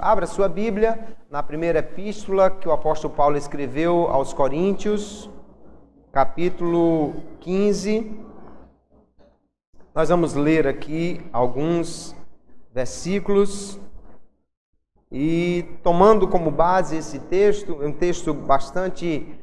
Abra sua Bíblia na primeira epístola que o apóstolo Paulo escreveu aos Coríntios, capítulo 15. Nós vamos ler aqui alguns versículos e tomando como base esse texto, é um texto bastante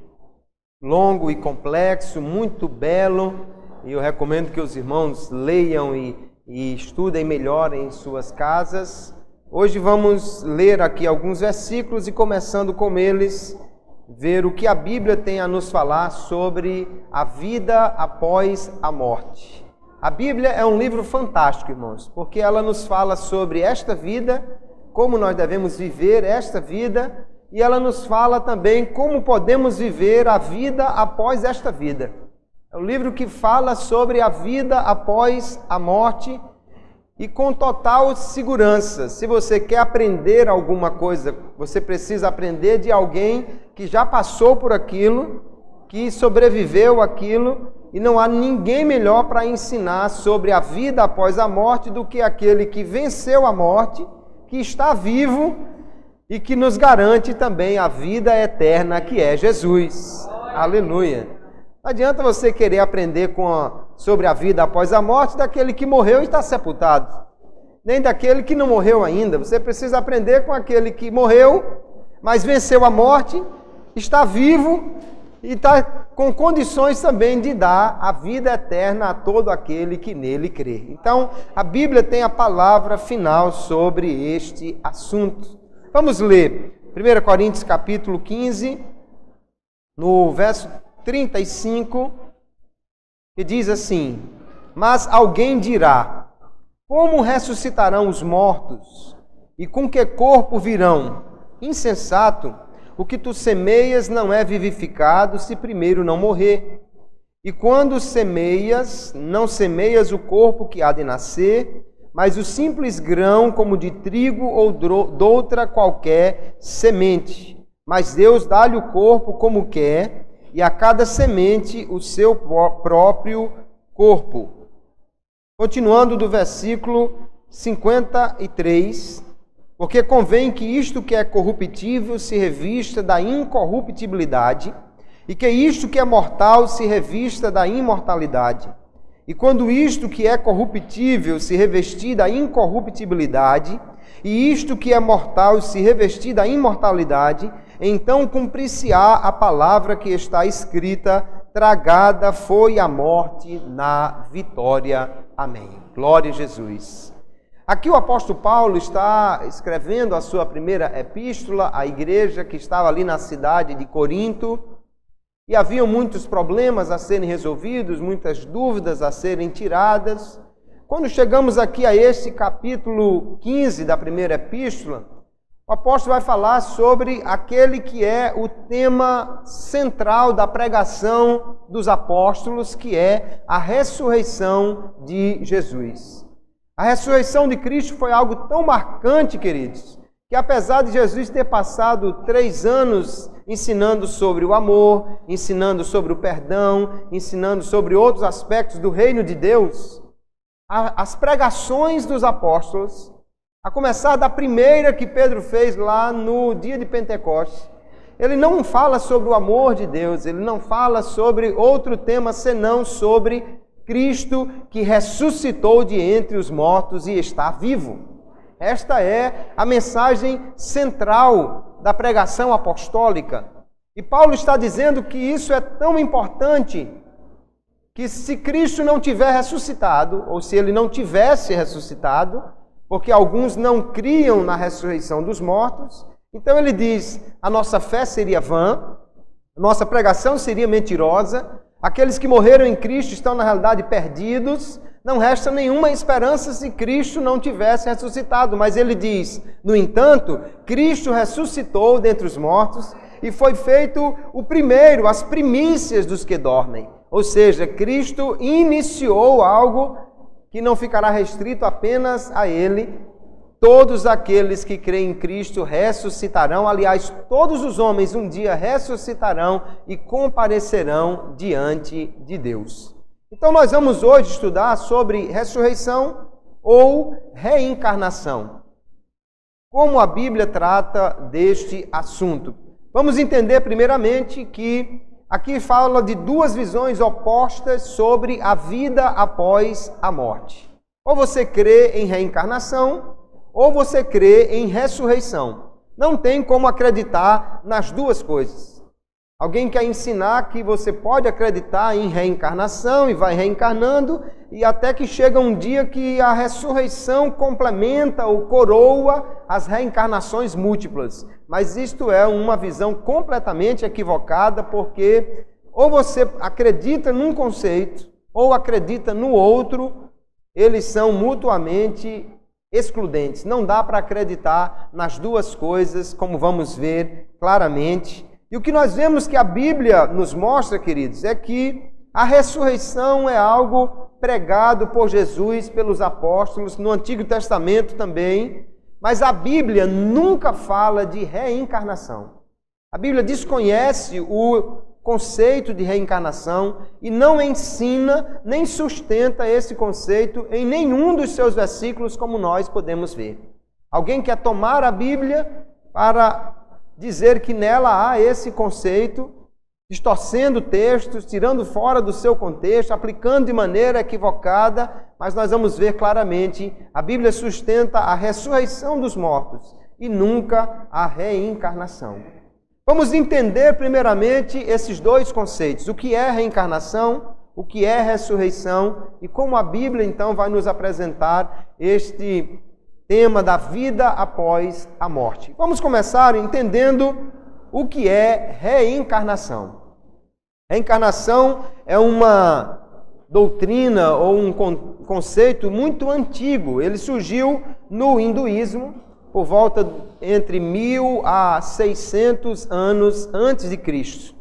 longo e complexo, muito belo, e eu recomendo que os irmãos leiam e estudem melhor em suas casas. Hoje vamos ler aqui alguns versículos e, começando com eles, ver o que a Bíblia tem a nos falar sobre a vida após a morte. A Bíblia é um livro fantástico, irmãos, porque ela nos fala sobre esta vida, como nós devemos viver esta vida, e ela nos fala também como podemos viver a vida após esta vida. É um livro que fala sobre a vida após a morte e com total segurança. Se você quer aprender alguma coisa, você precisa aprender de alguém que já passou por aquilo, que sobreviveu àquilo, e não há ninguém melhor para ensinar sobre a vida após a morte do que aquele que venceu a morte, que está vivo e que nos garante também a vida eterna, que é Jesus. Aleluia! Não adianta você querer aprender sobre a vida após a morte daquele que morreu e está sepultado, nem daquele que não morreu ainda. Você precisa aprender com aquele que morreu, mas venceu a morte, está vivo e está com condições também de dar a vida eterna a todo aquele que nele crê. Então, a Bíblia tem a palavra final sobre este assunto. Vamos ler 1 Coríntios capítulo 15, no verso 35, que diz assim: mas alguém dirá, como ressuscitarão os mortos? E com que corpo virão? Insensato, o que tu semeias não é vivificado se primeiro não morrer. E quando semeias, não semeias o corpo que há de nascer, mas o simples grão como de trigo ou doutra qualquer semente. Mas Deus dá-lhe o corpo como quer, e a cada semente o seu próprio corpo. Continuando do versículo 53, porque convém que isto que é corruptível se revista da incorruptibilidade, e que isto que é mortal se revista da imortalidade. E quando isto que é corruptível se revestir da incorruptibilidade, e isto que é mortal se revestir da imortalidade, então cumprir-se-á a palavra que está escrita: tragada foi a morte na vitória. Amém. Glória a Jesus. Aqui o apóstolo Paulo está escrevendo a sua primeira epístola à igreja que estava ali na cidade de Corinto, e haviam muitos problemas a serem resolvidos, muitas dúvidas a serem tiradas. Quando chegamos aqui a este capítulo 15 da primeira epístola, o apóstolo vai falar sobre aquele que é o tema central da pregação dos apóstolos, que é a ressurreição de Jesus. A ressurreição de Cristo foi algo tão marcante, queridos, que apesar de Jesus ter passado 3 anos ensinando sobre o amor, ensinando sobre o perdão, ensinando sobre outros aspectos do reino de Deus, as pregações dos apóstolos, a começar da primeira que Pedro fez lá no dia de Pentecostes, ele não fala sobre o amor de Deus, ele não fala sobre outro tema senão sobre Cristo que ressuscitou de entre os mortos e está vivo. Esta é a mensagem central da pregação apostólica. E Paulo está dizendo que isso é tão importante que se Cristo não tiver ressuscitado, ou se ele não tivesse ressuscitado, porque alguns não criam na ressurreição dos mortos, então ele diz, a nossa fé seria vã, a nossa pregação seria mentirosa, aqueles que morreram em Cristo estão na realidade perdidos, não resta nenhuma esperança se Cristo não tivesse ressuscitado. Mas ele diz, no entanto, Cristo ressuscitou dentre os mortos e foi feito o primeiro, as primícias dos que dormem. Ou seja, Cristo iniciou algo que não ficará restrito apenas a Ele. Todos aqueles que creem em Cristo ressuscitarão. Aliás, todos os homens um dia ressuscitarão e comparecerão diante de Deus. Então nós vamos hoje estudar sobre ressurreição ou reencarnação. como a Bíblia trata deste assunto. Vamos entender primeiramente que aqui fala de duas visões opostas sobre a vida após a morte. Ou você crê em reencarnação, ou você crê em ressurreição. Não tem como acreditar nas duas coisas. Alguém quer ensinar que você pode acreditar em reencarnação e vai reencarnando, e até que chega um dia que a ressurreição complementa ou coroa as reencarnações múltiplas. Mas isto é uma visão completamente equivocada, porque ou você acredita num conceito ou acredita no outro, eles são mutuamente excludentes. Não dá para acreditar nas duas coisas, como vamos ver claramente. E o que nós vemos que a Bíblia nos mostra, queridos, é que a ressurreição é algo pregado por Jesus, pelos apóstolos, no Antigo Testamento também, mas a Bíblia nunca fala de reencarnação. A Bíblia desconhece o conceito de reencarnação e não ensina nem sustenta esse conceito em nenhum dos seus versículos, como nós podemos ver. Alguém quer tomar a Bíblia para dizer que nela há esse conceito, distorcendo textos, tirando fora do seu contexto, aplicando de maneira equivocada, mas nós vamos ver claramente, a Bíblia sustenta a ressurreição dos mortos e nunca a reencarnação. Vamos entender primeiramente esses dois conceitos, o que é reencarnação, o que é ressurreição e como a Bíblia então vai nos apresentar este tema da vida após a morte. Vamos começar entendendo o que é reencarnação. Reencarnação é uma doutrina ou um conceito muito antigo. Ele surgiu no hinduísmo por volta entre 1000 a 600 anos antes de Cristo.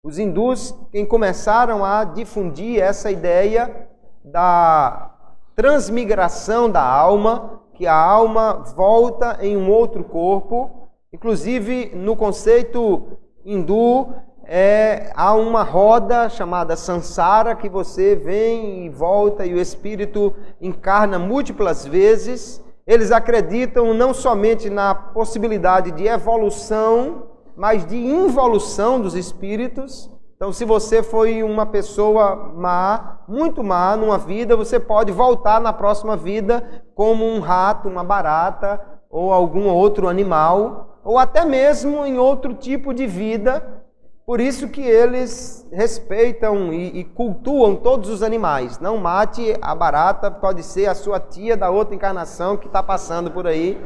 Os hindus quem começaram a difundir essa ideia da transmigração da alma, que a alma volta em um outro corpo. Inclusive, no conceito hindu, há uma roda chamada Sansara, que você vem e volta e o espírito encarna múltiplas vezes. Eles acreditam não somente na possibilidade de evolução, mas de involução dos espíritos. Então, se você foi uma pessoa má, muito má numa vida, você pode voltar na próxima vida como um rato, uma barata ou algum outro animal, ou até mesmo em outro tipo de vida. Por isso que eles respeitam e cultuam todos os animais. Não mate a barata, pode ser a sua tia da outra encarnação que está passando por aí.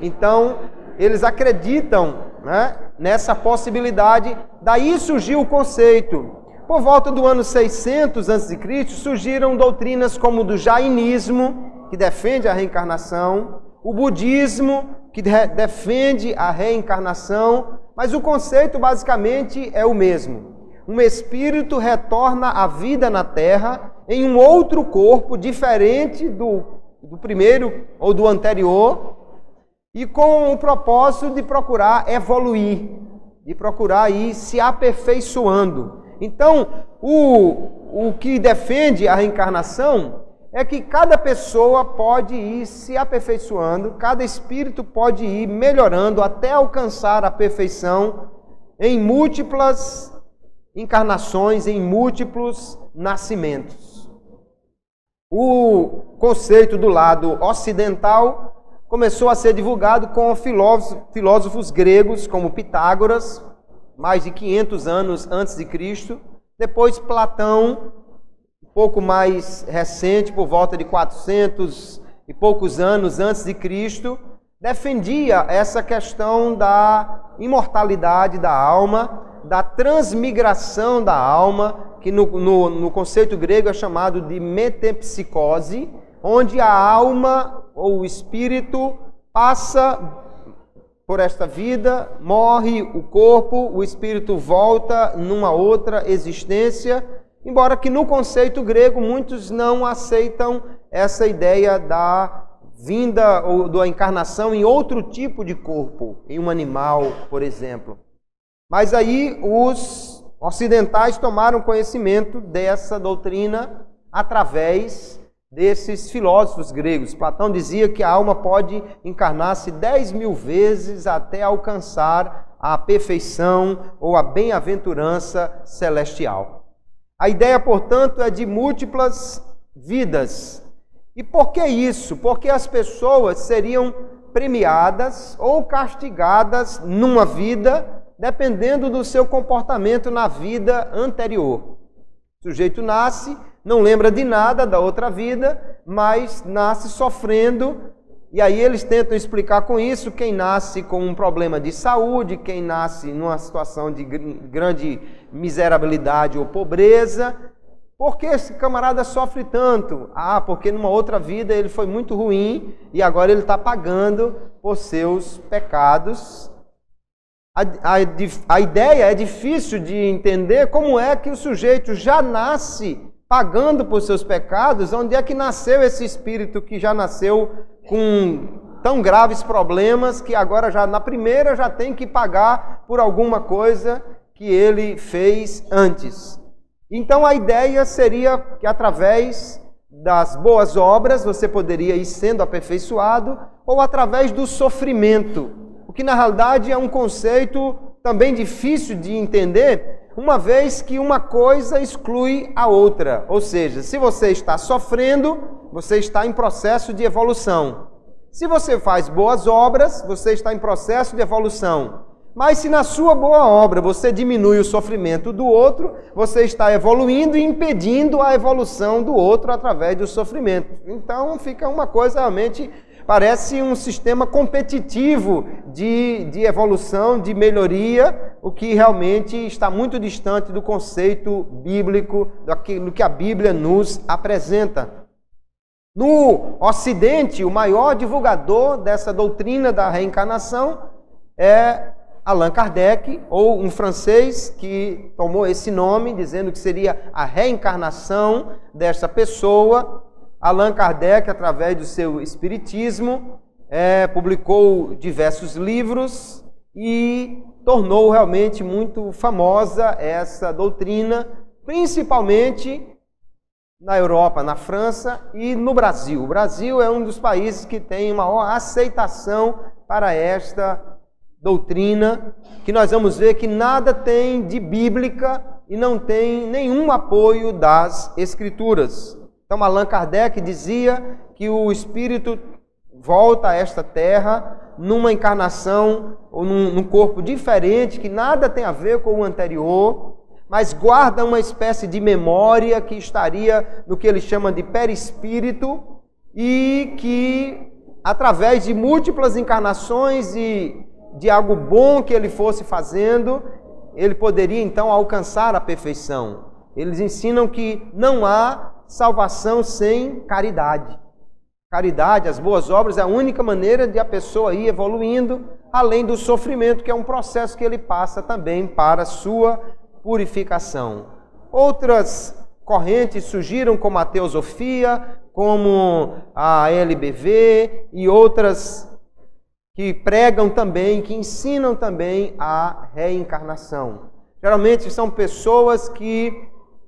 Então, eles acreditam, né, nessa possibilidade. Daí surgiu o conceito. Por volta do ano 600 a.C., surgiram doutrinas como o do jainismo, que defende a reencarnação, o budismo, que defende a reencarnação, mas o conceito basicamente é o mesmo. Um espírito retorna à vida na Terra em um outro corpo diferente do primeiro ou do anterior, e com o propósito de procurar evoluir, de procurar ir se aperfeiçoando. Então, o que defende a reencarnação é que cada pessoa pode ir se aperfeiçoando, cada espírito pode ir melhorando até alcançar a perfeição em múltiplas encarnações, em múltiplos nascimentos. O conceito do lado ocidental começou a ser divulgado com filósofos gregos como Pitágoras, mais de 500 anos antes de Cristo. Depois Platão, um pouco mais recente, por volta de 400 e poucos anos antes de Cristo, defendia essa questão da imortalidade da alma, da transmigração da alma, que no conceito grego é chamado de metempsicose, onde a alma ou o espírito passa por esta vida, morre o corpo, o espírito volta numa outra existência, embora que no conceito grego muitos não aceitam essa ideia da vinda ou da encarnação em outro tipo de corpo, em um animal, por exemplo. Mas aí os ocidentais tomaram conhecimento dessa doutrina através desses filósofos gregos. Platão dizia que a alma pode encarnar-se 10.000 vezes até alcançar a perfeição ou a bem-aventurança celestial. A ideia, portanto, é de múltiplas vidas. E por que isso? Porque as pessoas seriam premiadas ou castigadas numa vida, dependendo do seu comportamento na vida anterior. O sujeito nasce, não lembra de nada da outra vida, mas nasce sofrendo, e aí eles tentam explicar com isso quem nasce com um problema de saúde, quem nasce numa situação de grande miserabilidade ou pobreza. Por que esse camarada sofre tanto? Ah, porque numa outra vida ele foi muito ruim e agora ele está pagando por seus pecados. A ideia é difícil de entender como é que o sujeito já nasce pagando por seus pecados. Onde é que nasceu esse espírito que já nasceu com tão graves problemas que agora já na primeira já tem que pagar por alguma coisa que ele fez antes? Então a ideia seria que através das boas obras você poderia ir sendo aperfeiçoado, ou através do sofrimento, o que na realidade é um conceito também difícil de entender, uma vez que uma coisa exclui a outra. Ou seja, se você está sofrendo, você está em processo de evolução. Se você faz boas obras, você está em processo de evolução. Mas se na sua boa obra você diminui o sofrimento do outro, você está evoluindo e impedindo a evolução do outro através do sofrimento. Então fica uma coisa realmente, parece um sistema competitivo de evolução, de melhoria, o que realmente está muito distante do conceito bíblico, daquilo que a Bíblia nos apresenta. No Ocidente, o maior divulgador dessa doutrina da reencarnação é Allan Kardec, ou um francês que tomou esse nome, dizendo que seria a reencarnação dessa pessoa. Allan Kardec, através do seu espiritismo, publicou diversos livros e tornou realmente muito famosa essa doutrina, principalmente na Europa, na França e no Brasil. O Brasil é um dos países que tem maior aceitação para esta doutrina, que nós vamos ver que nada tem de bíblica e não tem nenhum apoio das Escrituras. Então, Allan Kardec dizia que o espírito volta a esta terra numa encarnação ou num corpo diferente, que nada tem a ver com o anterior, mas guarda uma espécie de memória que estaria no que ele chama de perispírito, e que, através de múltiplas encarnações e de algo bom que ele fosse fazendo, ele poderia então alcançar a perfeição. Eles ensinam que não há salvação sem caridade. Caridade, as boas obras, é a única maneira de a pessoa ir evoluindo, além do sofrimento, que é um processo que ele passa também para a sua purificação. Outras correntes surgiram, como a teosofia, como a LBV e outras que pregam também, que ensinam também a reencarnação. Geralmente são pessoas que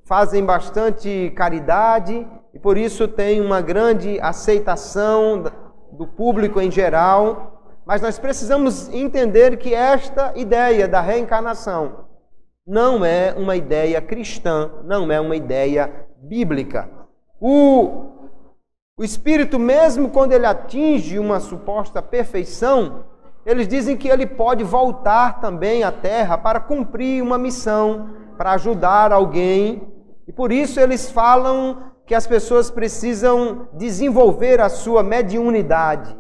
fazem bastante caridade e por isso tem uma grande aceitação do público em geral, mas nós precisamos entender que esta ideia da reencarnação não é uma ideia cristã, não é uma ideia bíblica. O espírito, mesmo quando ele atinge uma suposta perfeição, eles dizem que ele pode voltar também à Terra para cumprir uma missão, para ajudar alguém. E por isso eles falam que as pessoas precisam desenvolver a sua mediunidade.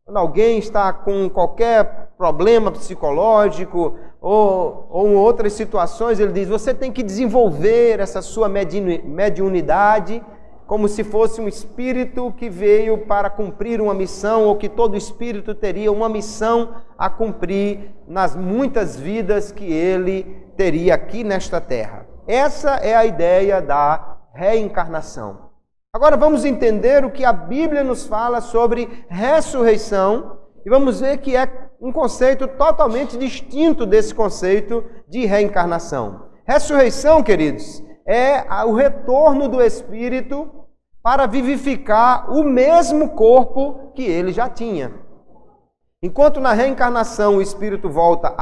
Quando alguém está com qualquer problema psicológico ou em outras situações, ele diz, você tem que desenvolver essa sua mediunidade, como se fosse um espírito que veio para cumprir uma missão, ou que todo espírito teria uma missão a cumprir nas muitas vidas que ele teria aqui nesta terra. Essa é a ideia da reencarnação. Agora vamos entender o que a Bíblia nos fala sobre ressurreição, e vamos ver que é um conceito totalmente distinto desse conceito de reencarnação. Ressurreição, queridos, é o retorno do espírito para vivificar o mesmo corpo que ele já tinha. Enquanto na reencarnação o espírito volta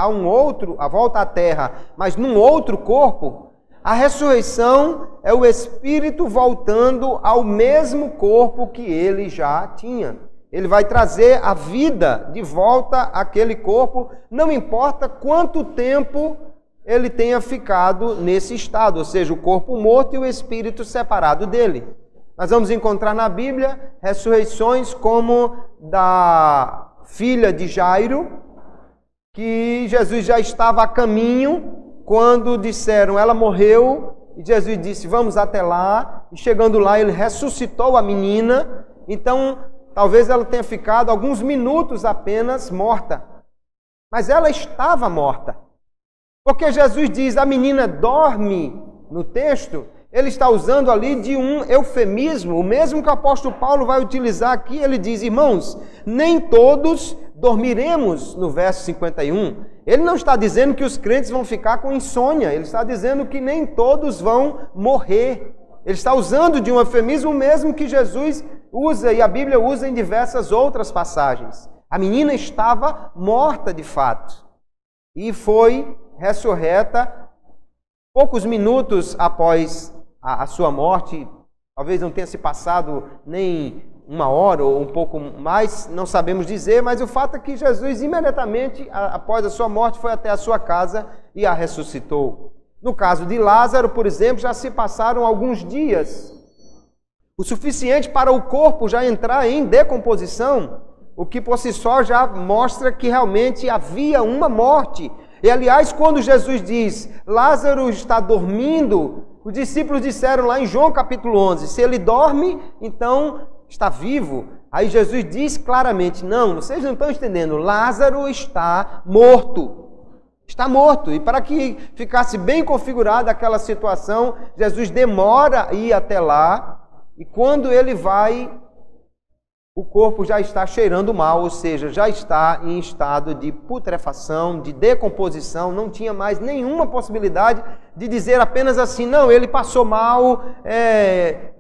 volta à terra, mas num outro corpo, a ressurreição é o espírito voltando ao mesmo corpo que ele já tinha. Ele vai trazer a vida de volta àquele corpo, não importa quanto tempo ele tenha ficado nesse estado, ou seja, o corpo morto e o espírito separado dele. Nós vamos encontrar na Bíblia ressurreições como da filha de Jairo, que Jesus já estava a caminho quando disseram, ela morreu, e Jesus disse, vamos até lá, e chegando lá ele ressuscitou a menina, então talvez ela tenha ficado alguns minutos apenas morta, mas ela estava morta, porque Jesus diz, a menina dorme, no texto, ele está usando ali de um eufemismo, o mesmo que o apóstolo Paulo vai utilizar aqui, ele diz, irmãos, nem todos dormiremos, no verso 51. Ele não está dizendo que os crentes vão ficar com insônia, ele está dizendo que nem todos vão morrer. Ele está usando de um eufemismo mesmo que Jesus usa e a Bíblia usa em diversas outras passagens. A menina estava morta de fato e foi ressurreta poucos minutos após a sua morte, talvez não tenha se passado nem uma hora ou um pouco mais, não sabemos dizer, mas o fato é que Jesus imediatamente após a sua morte foi até a sua casa e a ressuscitou. No caso de Lázaro, por exemplo, já se passaram alguns dias, o suficiente para o corpo já entrar em decomposição, o que por si só já mostra que realmente havia uma morte. E aliás, quando Jesus diz, Lázaro está dormindo, os discípulos disseram lá em João capítulo 11, se ele dorme, então está vivo. Aí Jesus diz claramente, não, vocês não estão entendendo, Lázaro está morto. Está morto. E para que ficasse bem configurada aquela situação, Jesus demora a ir até lá, e quando ele vai, o corpo já está cheirando mal, ou seja, já está em estado de putrefação, de decomposição, não tinha mais nenhuma possibilidade de dizer apenas assim, não, ele passou mal,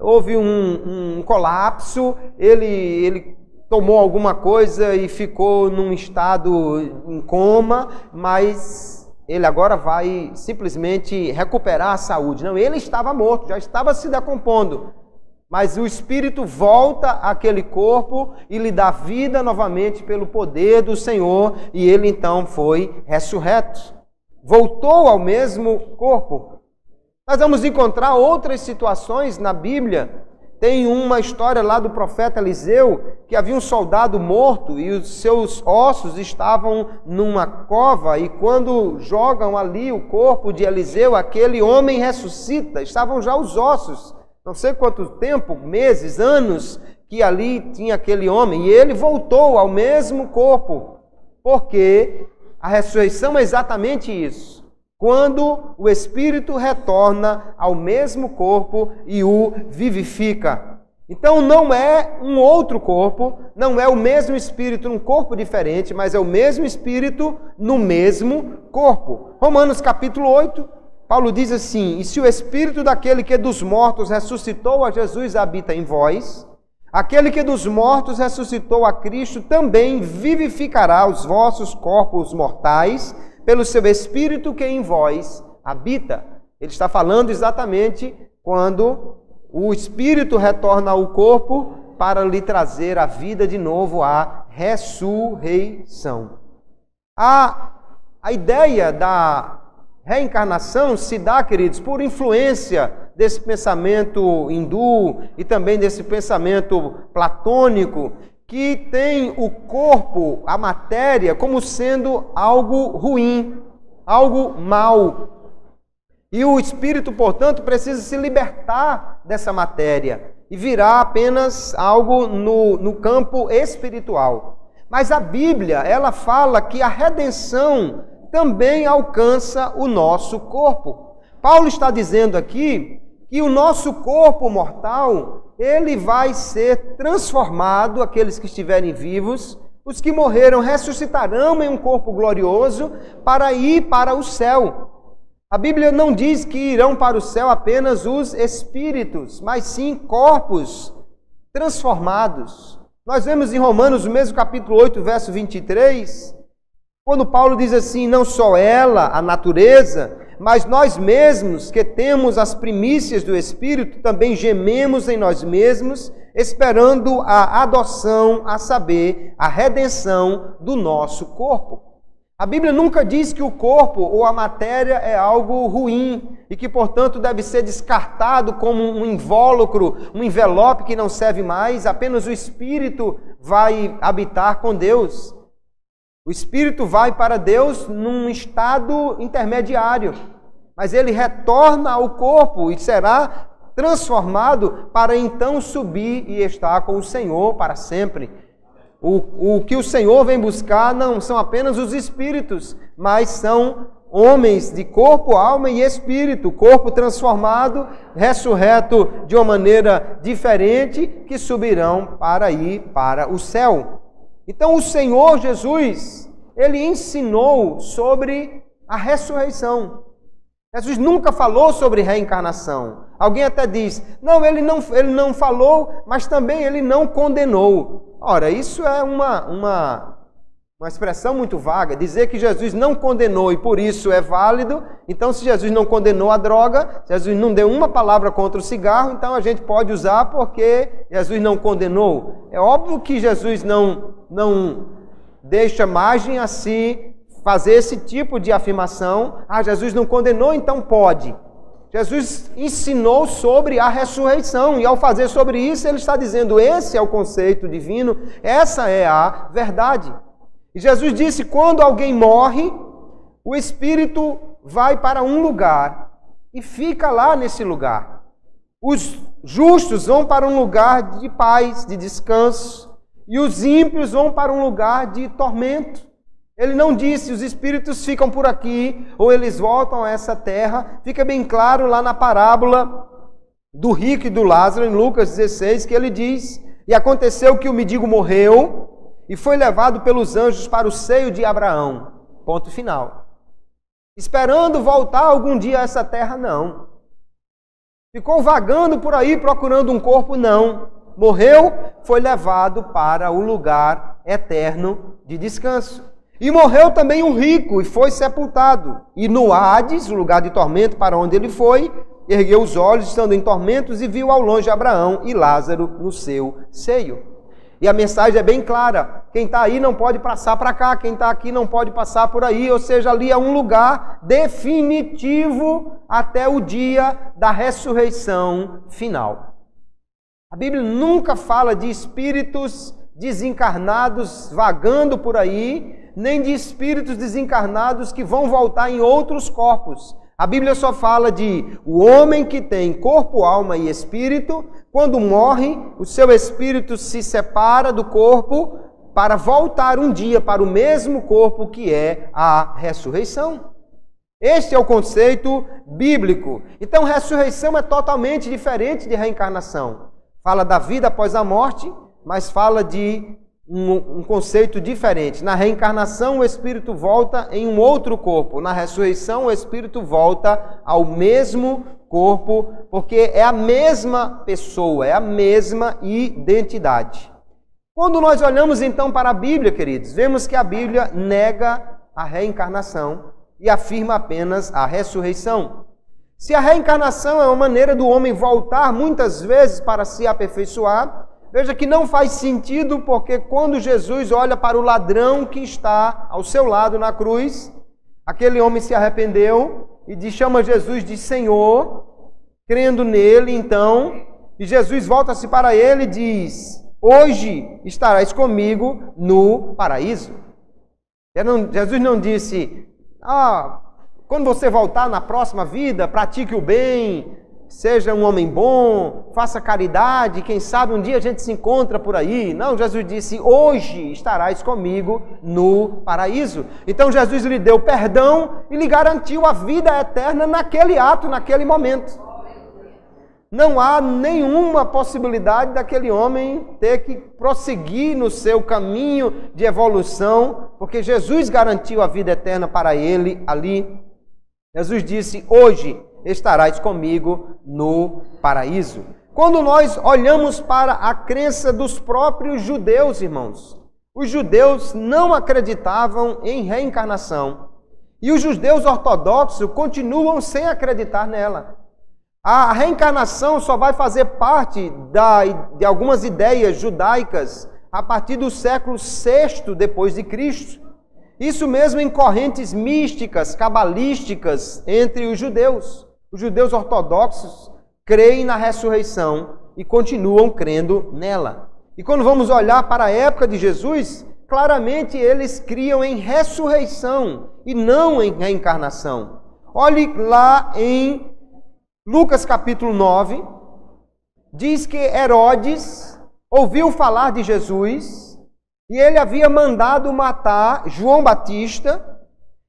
houve um colapso, ele tomou alguma coisa e ficou num estado em coma, mas ele agora vai simplesmente recuperar a saúde. Não, ele estava morto, já estava se decompondo. Mas o Espírito volta àquele corpo e lhe dá vida novamente pelo poder do Senhor, e ele então foi ressurreto. Voltou ao mesmo corpo. Nós vamos encontrar outras situações na Bíblia. Tem uma história lá do profeta Eliseu, que havia um soldado morto e os seus ossos estavam numa cova, e quando jogam ali o corpo de Eliseu, aquele homem ressuscita, estavam já os ossos. Não sei quanto tempo, meses, anos, que ali tinha aquele homem, e ele voltou ao mesmo corpo, porque a ressurreição é exatamente isso. Quando o Espírito retorna ao mesmo corpo e o vivifica. Então não é um outro corpo, não é o mesmo Espírito num corpo diferente, mas é o mesmo Espírito no mesmo corpo. Romanos capítulo 8, Paulo diz assim, e se o Espírito daquele que dos mortos ressuscitou a Jesus habita em vós, aquele que dos mortos ressuscitou a Cristo também vivificará os vossos corpos mortais pelo seu Espírito que em vós habita. Ele está falando exatamente quando o Espírito retorna ao corpo para lhe trazer a vida de novo, a ressurreição. A ideia da reencarnação se dá, queridos, por influência desse pensamento hindu e também desse pensamento platônico, que tem o corpo, a matéria, como sendo algo ruim, algo mal. E o espírito, portanto, precisa se libertar dessa matéria e virar apenas algo no campo espiritual. Mas a Bíblia, ela fala que a redenção também alcança o nosso corpo. Paulo está dizendo aqui que o nosso corpo mortal, ele vai ser transformado, aqueles que estiverem vivos, os que morreram ressuscitarão em um corpo glorioso para ir para o céu. A Bíblia não diz que irão para o céu apenas os espíritos, mas sim corpos transformados. Nós vemos em Romanos, no mesmo capítulo 8, verso 23, quando Paulo diz assim: não só ela, a natureza, mas nós mesmos, que temos as primícias do Espírito, também gememos em nós mesmos, esperando a adoção, a saber, a redenção do nosso corpo. A Bíblia nunca diz que o corpo ou a matéria é algo ruim e que, portanto, deve ser descartado como um invólucro, um envelope que não serve mais. Apenas o Espírito vai habitar com Deus. O Espírito vai para Deus num estado intermediário, mas ele retorna ao corpo e será transformado para então subir e estar com o Senhor para sempre. O que o Senhor vem buscar não são apenas os espíritos, mas são homens de corpo, alma e espírito, corpo transformado, ressurreto de uma maneira diferente, que subirão para ir para o céu. Então o Senhor Jesus, ele ensinou sobre a ressurreição. Jesus nunca falou sobre reencarnação. Alguém até diz: não, ele não falou, mas também ele não condenou. Ora, isso é uma expressão muito vaga. Dizer que Jesus não condenou e por isso é válido. Então, se Jesus não condenou a droga, Jesus não deu uma palavra contra o cigarro, então a gente pode usar porque Jesus não condenou. É óbvio que Jesus não deixa margem a se fazer esse tipo de afirmação. Ah, Jesus não condenou, então pode. Jesus ensinou sobre a ressurreição, e ao fazer sobre isso, ele está dizendo: esse é o conceito divino, essa é a verdade. E Jesus disse: quando alguém morre, o espírito vai para um lugar e fica lá nesse lugar. Os justos vão para um lugar de paz, de descanso, e os ímpios vão para um lugar de tormento. Ele não disse: os espíritos ficam por aqui, ou eles voltam a essa terra. Fica bem claro lá na parábola do rico e do Lázaro, em Lucas 16, que ele diz: e aconteceu que o mendigo morreu e foi levado pelos anjos para o seio de Abraão. Ponto final. Esperando voltar algum dia a essa terra, não. Ficou vagando por aí procurando um corpo, não. Morreu, foi levado para o lugar eterno de descanso. E morreu também um rico e foi sepultado. E no Hades, o lugar de tormento para onde ele foi, ergueu os olhos, estando em tormentos, e viu ao longe Abraão e Lázaro no seu seio. E a mensagem é bem clara: quem está aí não pode passar para cá, quem está aqui não pode passar por aí. Ou seja, ali é um lugar definitivo até o dia da ressurreição final. A Bíblia nunca fala de espíritos desencarnados vagando por aí, nem de espíritos desencarnados que vão voltar em outros corpos. A Bíblia só fala de o homem que tem corpo, alma e espírito. Quando morre, o seu espírito se separa do corpo para voltar um dia para o mesmo corpo, que é a ressurreição. Este é o conceito bíblico. Então, ressurreição é totalmente diferente de reencarnação. Fala da vida após a morte, mas fala de um conceito diferente. Na reencarnação, o espírito volta em um outro corpo. Na ressurreição, o espírito volta ao mesmo corpo, porque é a mesma pessoa, é a mesma identidade. Quando nós olhamos então para a Bíblia, queridos, vemos que a Bíblia nega a reencarnação e afirma apenas a ressurreição. Se a reencarnação é uma maneira do homem voltar muitas vezes para se aperfeiçoar, veja que não faz sentido, porque quando Jesus olha para o ladrão que está ao seu lado na cruz, aquele homem se arrependeu e chama Jesus de Senhor, crendo nele, então, e Jesus volta-se para ele e diz: hoje estarás comigo no paraíso. Jesus não disse: quando você voltar na próxima vida, pratique o bem, seja um homem bom, faça caridade, quem sabe um dia a gente se encontra por aí. Não, Jesus disse: hoje estarás comigo no paraíso. Então Jesus lhe deu perdão e lhe garantiu a vida eterna naquele ato, naquele momento. Não há nenhuma possibilidade daquele homem ter que prosseguir no seu caminho de evolução, porque Jesus garantiu a vida eterna para ele ali. Jesus disse: hoje estarás comigo no paraíso. Quando nós olhamos para a crença dos próprios judeus, irmãos, os judeus não acreditavam em reencarnação. E os judeus ortodoxos continuam sem acreditar nela. A reencarnação só vai fazer parte de algumas ideias judaicas a partir do século VI depois de Cristo. Isso mesmo em correntes místicas, cabalísticas entre os judeus. Os judeus ortodoxos creem na ressurreição e continuam crendo nela. E quando vamos olhar para a época de Jesus, claramente eles criam em ressurreição e não em reencarnação. Olhe lá em Lucas capítulo 9, diz que Herodes ouviu falar de Jesus e ele havia mandado matar João Batista.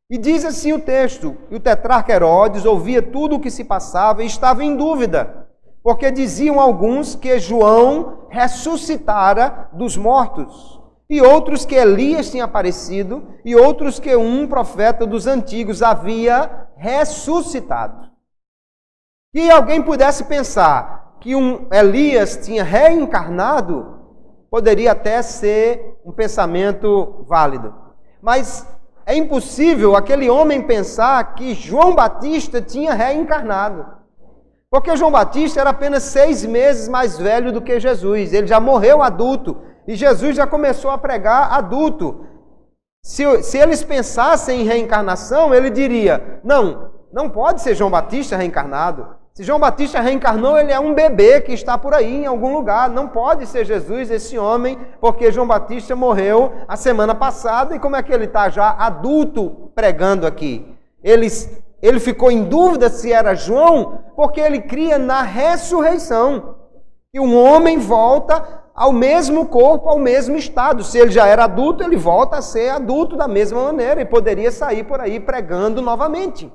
E diz assim o texto: e o tetrarca Herodes ouvia tudo o que se passava e estava em dúvida, porque diziam alguns que João ressuscitara dos mortos, e outros que Elias tinha aparecido, e outros que um profeta dos antigos havia ressuscitado. E alguém pudesse pensar que um Elias tinha reencarnado, poderia até ser um pensamento válido. Mas é impossível aquele homem pensar que João Batista tinha reencarnado. Porque João Batista era apenas 6 meses mais velho do que Jesus. Ele já morreu adulto. E Jesus já começou a pregar adulto. Se eles pensassem em reencarnação, ele diria: não pode ser João Batista reencarnado. Se João Batista reencarnou, ele é um bebê que está por aí em algum lugar. Não pode ser Jesus, esse homem, porque João Batista morreu a semana passada. E como é que ele está já adulto pregando aqui? Ele ficou em dúvida se era João, porque ele cria na ressurreição. E um homem volta ao mesmo corpo, ao mesmo estado. Se ele já era adulto, ele volta a ser adulto da mesma maneira e poderia sair por aí pregando novamente.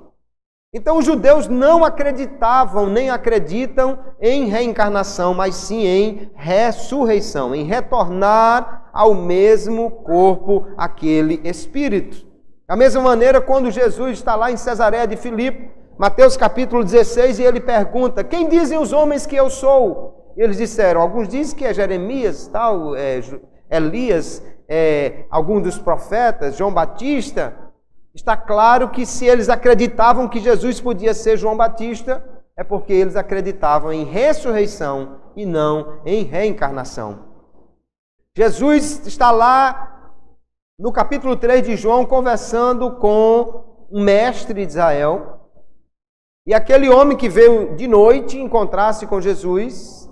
Então os judeus não acreditavam, nem acreditam em reencarnação, mas sim em ressurreição, em retornar ao mesmo corpo aquele espírito. Da mesma maneira, quando Jesus está lá em Cesareia de Filipe, Mateus capítulo 16, e ele pergunta: quem dizem os homens que eu sou? E eles disseram, alguns dizem que é Jeremias, tal, Elias, algum dos profetas, João Batista. Está claro que se eles acreditavam que Jesus podia ser João Batista, é porque eles acreditavam em ressurreição e não em reencarnação. Jesus está lá no capítulo 3 de João conversando com um mestre de Israel. E aquele homem que veio de noite encontrar-se com Jesus.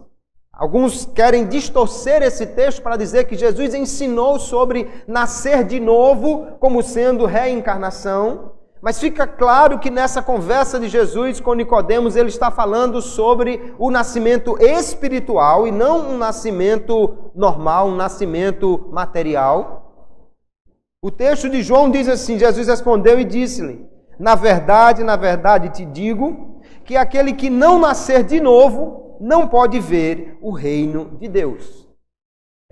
Alguns querem distorcer esse texto para dizer que Jesus ensinou sobre nascer de novo como sendo reencarnação. Mas fica claro que nessa conversa de Jesus com Nicodemos, ele está falando sobre o nascimento espiritual e não um nascimento normal, um nascimento material. O texto de João diz assim: Jesus respondeu e disse-lhe: na verdade te digo que aquele que não nascer de novo não pode ver o reino de Deus.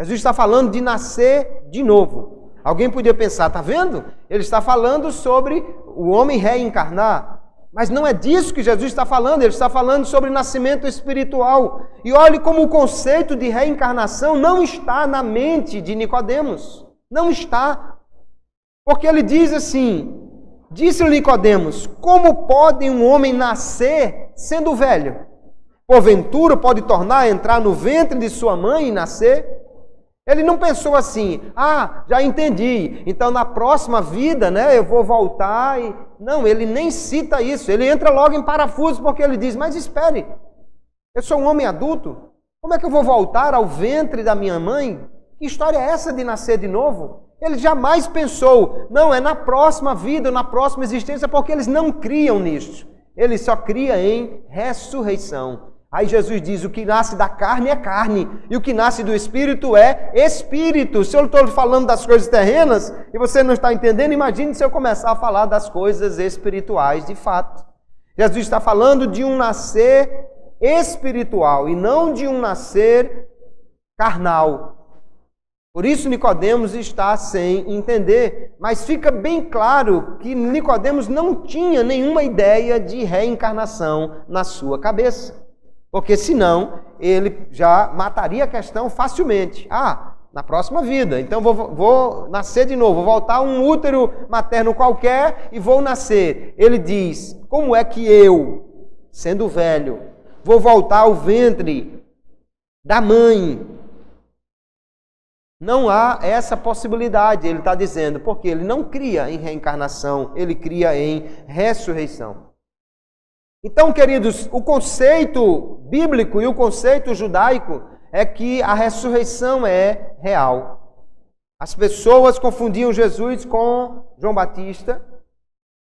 Jesus está falando de nascer de novo. Alguém podia pensar, está vendo? Ele está falando sobre o homem reencarnar. Mas não é disso que Jesus está falando. Ele está falando sobre nascimento espiritual. E olhe como o conceito de reencarnação não está na mente de Nicodemos. Não está. Porque ele diz assim: disse-lhe Nicodemos: como pode um homem nascer sendo velho? Porventura pode tornar a entrar no ventre de sua mãe e nascer? Ele não pensou assim: já entendi, então na próxima vida, eu vou voltar e... Não, ele nem cita isso, ele entra logo em parafuso, porque ele diz: mas espere, eu sou um homem adulto, como é que eu vou voltar ao ventre da minha mãe? Que história é essa de nascer de novo? Ele jamais pensou, não, é na próxima vida, na próxima existência, porque eles não criam nisso. Ele só cria em ressurreição. Aí Jesus diz: o que nasce da carne é carne, e o que nasce do Espírito é Espírito. Se eu estou falando das coisas terrenas e você não está entendendo, imagine se eu começar a falar das coisas espirituais de fato. Jesus está falando de um nascer espiritual e não de um nascer carnal. Por isso Nicodemos está sem entender, mas fica bem claro que Nicodemos não tinha nenhuma ideia de reencarnação na sua cabeça. Porque senão ele já mataria a questão facilmente. Na próxima vida, então vou nascer de novo, vou voltar a um útero materno qualquer e vou nascer. Ele diz, como é que eu, sendo velho, vou voltar ao ventre da mãe? Não há essa possibilidade, ele está dizendo, porque ele não cria em reencarnação, ele cria em ressurreição. Então, queridos, o conceito bíblico e o conceito judaico é que a ressurreição é real. As pessoas confundiam Jesus com João Batista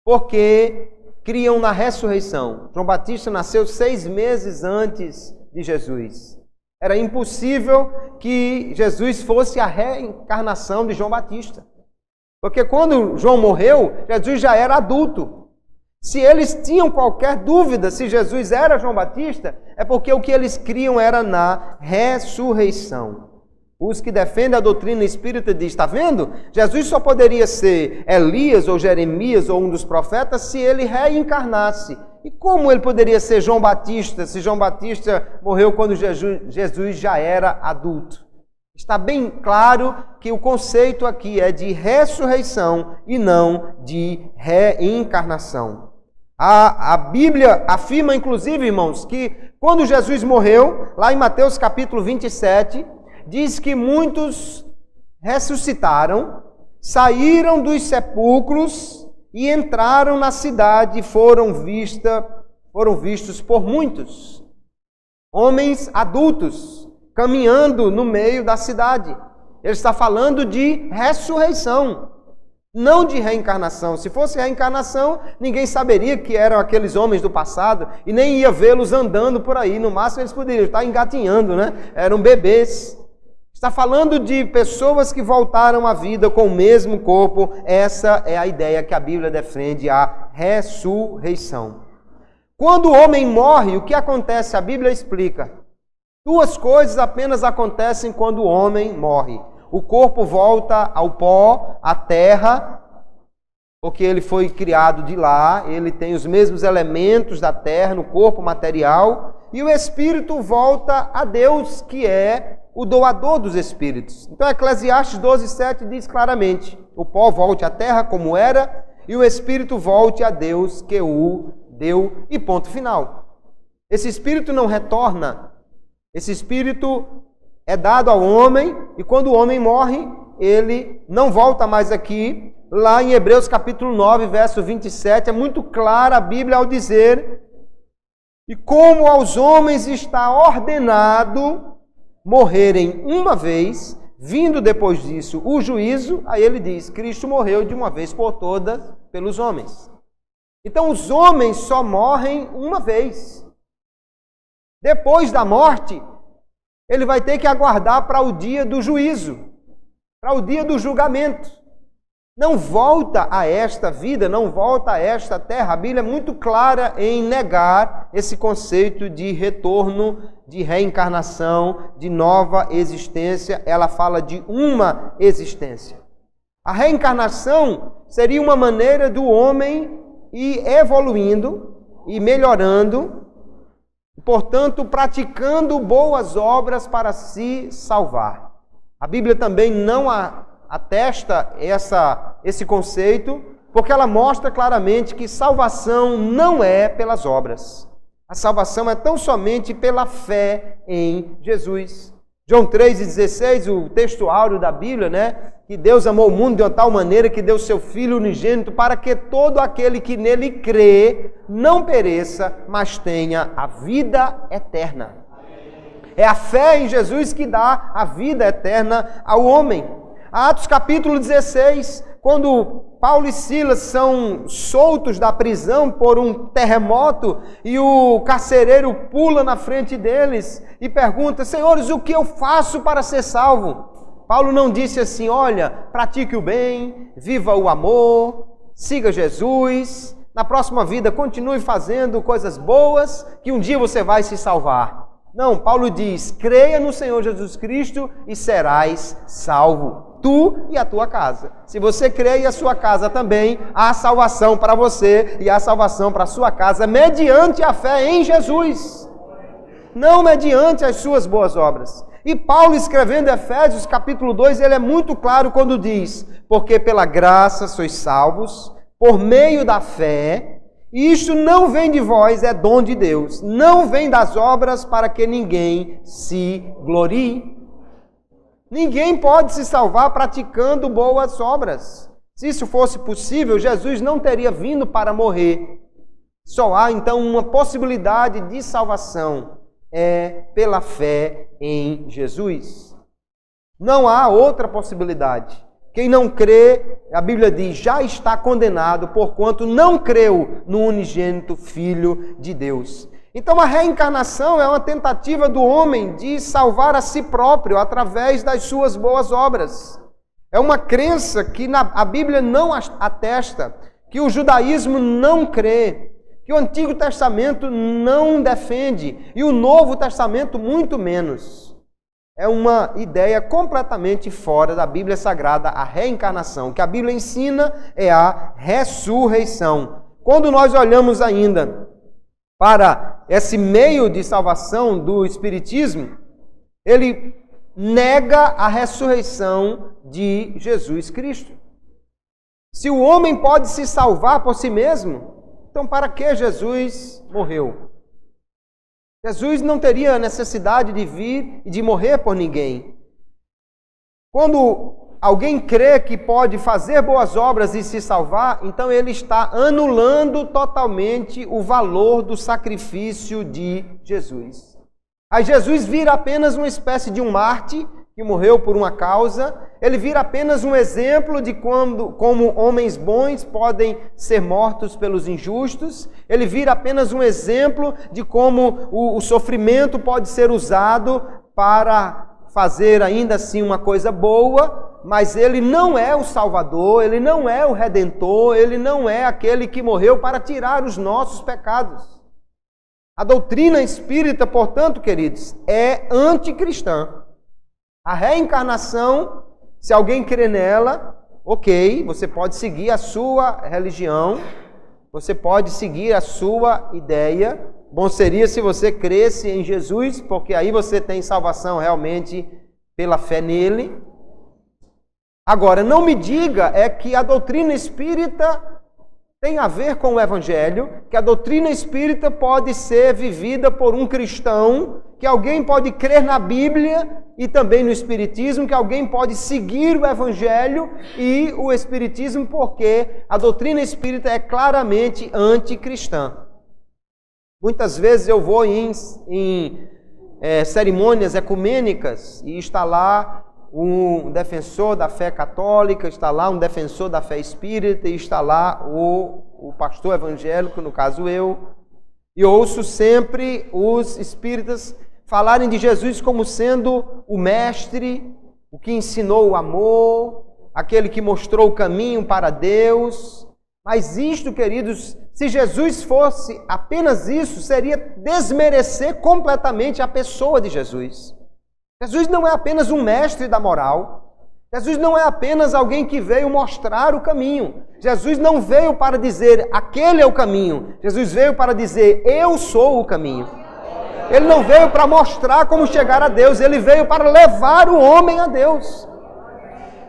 porque criam na ressurreição. João Batista nasceu 6 meses antes de Jesus. Era impossível que Jesus fosse a reencarnação de João Batista. Porque quando João morreu, Jesus já era adulto. Se eles tinham qualquer dúvida se Jesus era João Batista, é porque o que eles criam era na ressurreição. Os que defendem a doutrina espírita dizem, está vendo? Jesus só poderia ser Elias ou Jeremias ou um dos profetas se ele reencarnasse. E como ele poderia ser João Batista, se João Batista morreu quando Jesus já era adulto? Está bem claro que o conceito aqui é de ressurreição e não de reencarnação. A Bíblia afirma, inclusive, irmãos, que quando Jesus morreu, lá em Mateus capítulo 27, diz que muitos ressuscitaram, saíram dos sepulcros e entraram na cidade e foram vistos por muitos. Homens adultos, caminhando no meio da cidade. Ele está falando de ressurreição, não de reencarnação. Se fosse reencarnação, ninguém saberia que eram aqueles homens do passado e nem ia vê-los andando por aí. No máximo, eles poderiam estar engatinhando, né? Eram bebês. Está falando de pessoas que voltaram à vida com o mesmo corpo. Essa é a ideia que a Bíblia defende, a ressurreição. Quando o homem morre, o que acontece? A Bíblia explica. 2 coisas apenas acontecem quando o homem morre. O corpo volta ao pó, à terra, porque ele foi criado de lá, ele tem os mesmos elementos da terra no corpo material, e o espírito volta a Deus, que é o doador dos espíritos. Então, Eclesiastes 12:7 diz claramente, o pó volte à terra como era, e o espírito volte a Deus que o deu, e ponto final. Esse espírito não retorna, esse espírito é dado ao homem, e quando o homem morre, ele não volta mais aqui. Lá em Hebreus capítulo 9, verso 27, é muito clara a Bíblia ao dizer, e como aos homens está ordenado morrerem uma vez, vindo depois disso o juízo, aí ele diz, Cristo morreu de uma vez por todas pelos homens. Então os homens só morrem uma vez. Depois da morte, ele vai ter que aguardar para o dia do juízo, para o dia do julgamento. Não volta a esta vida, não volta a esta terra. A Bíblia é muito clara em negar esse conceito de retorno, de reencarnação, de nova existência. Ela fala de uma existência. A reencarnação seria uma maneira do homem ir evoluindo e melhorando, portanto, praticando boas obras para se salvar. A Bíblia também não atesta esse conceito, porque ela mostra claramente que salvação não é pelas obras. A salvação é tão somente pela fé em Jesus. João 3,16, o texto áureo da Bíblia, né? Que Deus amou o mundo de uma tal maneira que deu seu Filho unigênito para que todo aquele que nele crê não pereça, mas tenha a vida eterna. É a fé em Jesus que dá a vida eterna ao homem. Atos capítulo 16, quando Paulo e Silas são soltos da prisão por um terremoto e o carcereiro pula na frente deles e pergunta, senhores, o que eu faço para ser salvo? Paulo não disse assim, olha, pratique o bem, viva o amor, siga Jesus, na próxima vida continue fazendo coisas boas, que um dia você vai se salvar. Não, Paulo diz, creia no Senhor Jesus Cristo e serás salvo, tu e a tua casa. Se você crê e a sua casa também, há salvação para você e há salvação para a sua casa, mediante a fé em Jesus. não mediante as suas boas obras. E Paulo, escrevendo Efésios capítulo 2, ele é muito claro quando diz: porque pela graça sois salvos, por meio da fé, e isto não vem de vós, é dom de Deus, não vem das obras para que ninguém se glorie. Ninguém pode se salvar praticando boas obras. Se isso fosse possível, Jesus não teria vindo para morrer. Só há então uma possibilidade de salvação, é pela fé em Jesus. Não há outra possibilidade. Quem não crê, a Bíblia diz, já está condenado, porquanto não creu no unigênito Filho de Deus. Então a reencarnação é uma tentativa do homem de salvar a si próprio através das suas boas obras. É uma crença que a Bíblia não atesta, que o judaísmo não crê, que o Antigo Testamento não defende e o Novo Testamento muito menos. É uma ideia completamente fora da Bíblia Sagrada, a reencarnação. O que a Bíblia ensina é a ressurreição. Quando nós olhamos ainda para esse meio de salvação do Espiritismo, ele nega a ressurreição de Jesus Cristo. Se o homem pode se salvar por si mesmo, então para que Jesus morreu? Jesus não teria necessidade de vir e de morrer por ninguém. Quando alguém crê que pode fazer boas obras e se salvar, então ele está anulando totalmente o valor do sacrifício de Jesus. Aí Jesus vira apenas uma espécie de um mártir que morreu por uma causa, ele vira apenas um exemplo de como homens bons podem ser mortos pelos injustos, ele vira apenas um exemplo de como o sofrimento pode ser usado para fazer ainda assim uma coisa boa, mas ele não é o Salvador, ele não é o Redentor, ele não é aquele que morreu para tirar os nossos pecados. A doutrina espírita, portanto, queridos, é anticristã. A reencarnação, se alguém crê nela, ok, você pode seguir a sua religião, você pode seguir a sua ideia. Bom seria se você cresce em Jesus, porque aí você tem salvação realmente pela fé nele. Agora, não me diga que a doutrina espírita tem a ver com o Evangelho, que a doutrina espírita pode ser vivida por um cristão, que alguém pode crer na Bíblia e também no Espiritismo, que alguém pode seguir o Evangelho e o Espiritismo, porque a doutrina espírita é claramente anticristã. Muitas vezes eu vou em cerimônias ecumênicas e está lá um defensor da fé católica, está lá um defensor da fé espírita e está lá o pastor evangélico, no caso eu, e ouço sempre os espíritas falarem de Jesus como sendo o mestre, o que ensinou o amor, aquele que mostrou o caminho para Deus. Mas isto, queridos, se Jesus fosse apenas isso, seria desmerecer completamente a pessoa de Jesus. Jesus não é apenas um mestre da moral. Jesus não é apenas alguém que veio mostrar o caminho. Jesus não veio para dizer, aquele é o caminho. Jesus veio para dizer, eu sou o caminho. Ele não veio para mostrar como chegar a Deus, ele veio para levar o homem a Deus.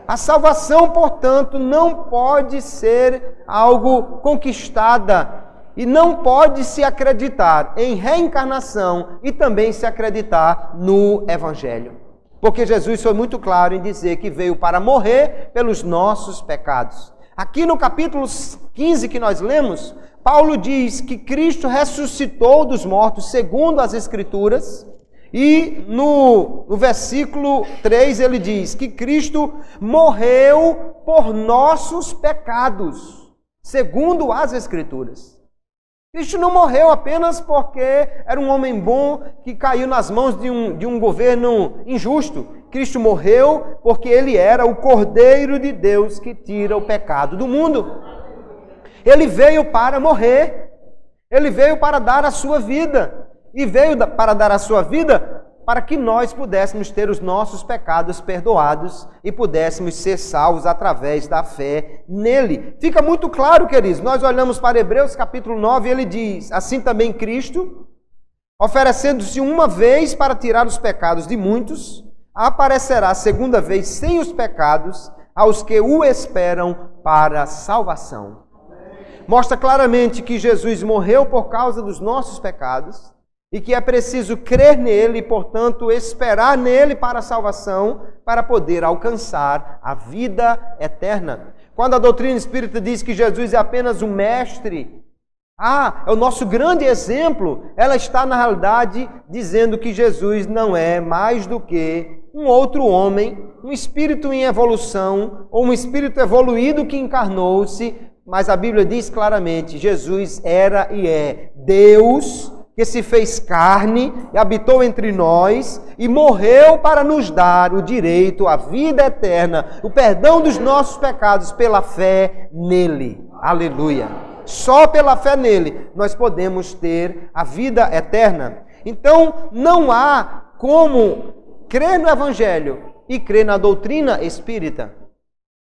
A salvação, portanto, não pode ser algo conquistada e não pode se acreditar em reencarnação e também se acreditar no Evangelho. Porque Jesus foi muito claro em dizer que veio para morrer pelos nossos pecados. Aqui no capítulo 15 que nós lemos, Paulo diz que Cristo ressuscitou dos mortos segundo as Escrituras. E no versículo 3 ele diz que Cristo morreu por nossos pecados, segundo as Escrituras. Cristo não morreu apenas porque era um homem bom que caiu nas mãos de um governo injusto. Cristo morreu porque ele era o Cordeiro de Deus que tira o pecado do mundo. Ele veio para morrer, ele veio para dar a sua vida. E veio para dar a sua vida para que nós pudéssemos ter os nossos pecados perdoados e pudéssemos ser salvos através da fé nele. Fica muito claro, queridos, nós olhamos para Hebreus capítulo 9 e ele diz, assim também Cristo, oferecendo-se uma vez para tirar os pecados de muitos, aparecerá segunda vez sem os pecados aos que o esperam para a salvação. Mostra claramente que Jesus morreu por causa dos nossos pecados e que é preciso crer nele e, portanto, esperar nele para a salvação, para poder alcançar a vida eterna. Quando a doutrina espírita diz que Jesus é apenas um mestre, é o nosso grande exemplo, ela está, na realidade, dizendo que Jesus não é mais do que um outro homem, um espírito em evolução, ou um espírito evoluído que encarnou-se, mas a Bíblia diz claramente, Jesus era e é Deus que se fez carne e habitou entre nós e morreu para nos dar o direito à vida eterna, o perdão dos nossos pecados pela fé nele. Aleluia! Só pela fé nele nós podemos ter a vida eterna. Então, não há como crer no Evangelho e crer na doutrina espírita.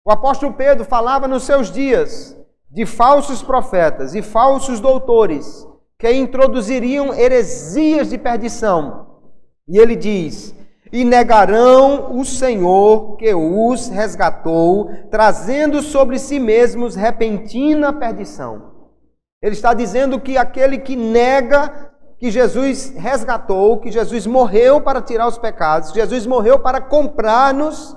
O apóstolo Pedro falava nos seus dias de falsos profetas e falsos doutores que introduziriam heresias de perdição. E ele diz: e negarão o Senhor que os resgatou, trazendo sobre si mesmos repentina perdição. Ele está dizendo que aquele que nega que Jesus resgatou, que Jesus morreu para tirar os pecados, que Jesus morreu para comprar-nos,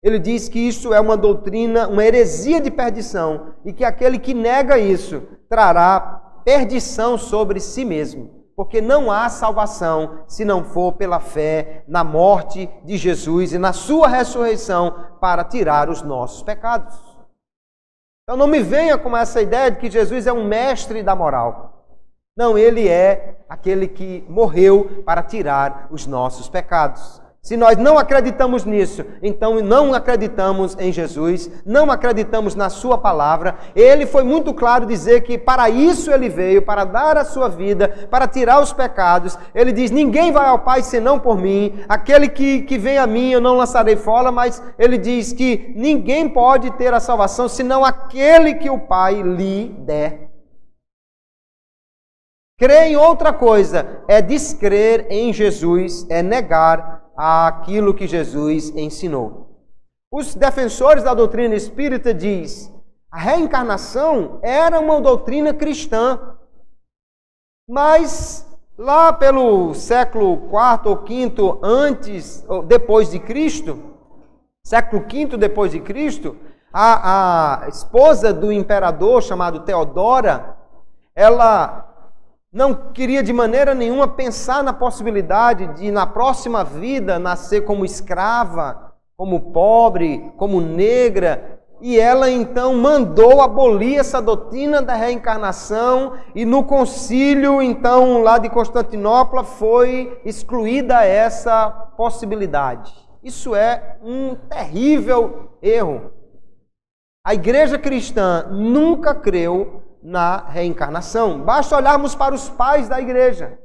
ele diz que isso é uma doutrina, uma heresia de perdição, e que aquele que nega isso trará perdição sobre si mesmo, porque não há salvação se não for pela fé na morte de Jesus e na sua ressurreição para tirar os nossos pecados. Então não me venha com essa ideia de que Jesus é um mestre da moral. Não, ele é aquele que morreu para tirar os nossos pecados. Se nós não acreditamos nisso, então não acreditamos em Jesus, não acreditamos na sua palavra. Ele foi muito claro dizer que para isso ele veio, para dar a sua vida, para tirar os pecados. Ele diz, ninguém vai ao Pai senão por mim. Aquele que vem a mim eu não lançarei fora, mas ele diz que ninguém pode ter a salvação senão aquele que o Pai lhe der. Crer em outra coisa é descrer em Jesus, é negar aquilo que Jesus ensinou. Os defensores da doutrina espírita dizem: a reencarnação era uma doutrina cristã, mas lá pelo século IV ou V antes, ou depois de Cristo, século V depois de Cristo, a esposa do imperador chamado Teodora, ela não queria de maneira nenhuma pensar na possibilidade de, na próxima vida, nascer como escrava, como pobre, como negra. E ela então mandou abolir essa doutrina da reencarnação e no concílio, então, lá de Constantinopla, foi excluída essa possibilidade. Isso é um terrível erro. A igreja cristã nunca creu na reencarnação. Basta olharmos para os pais da igreja.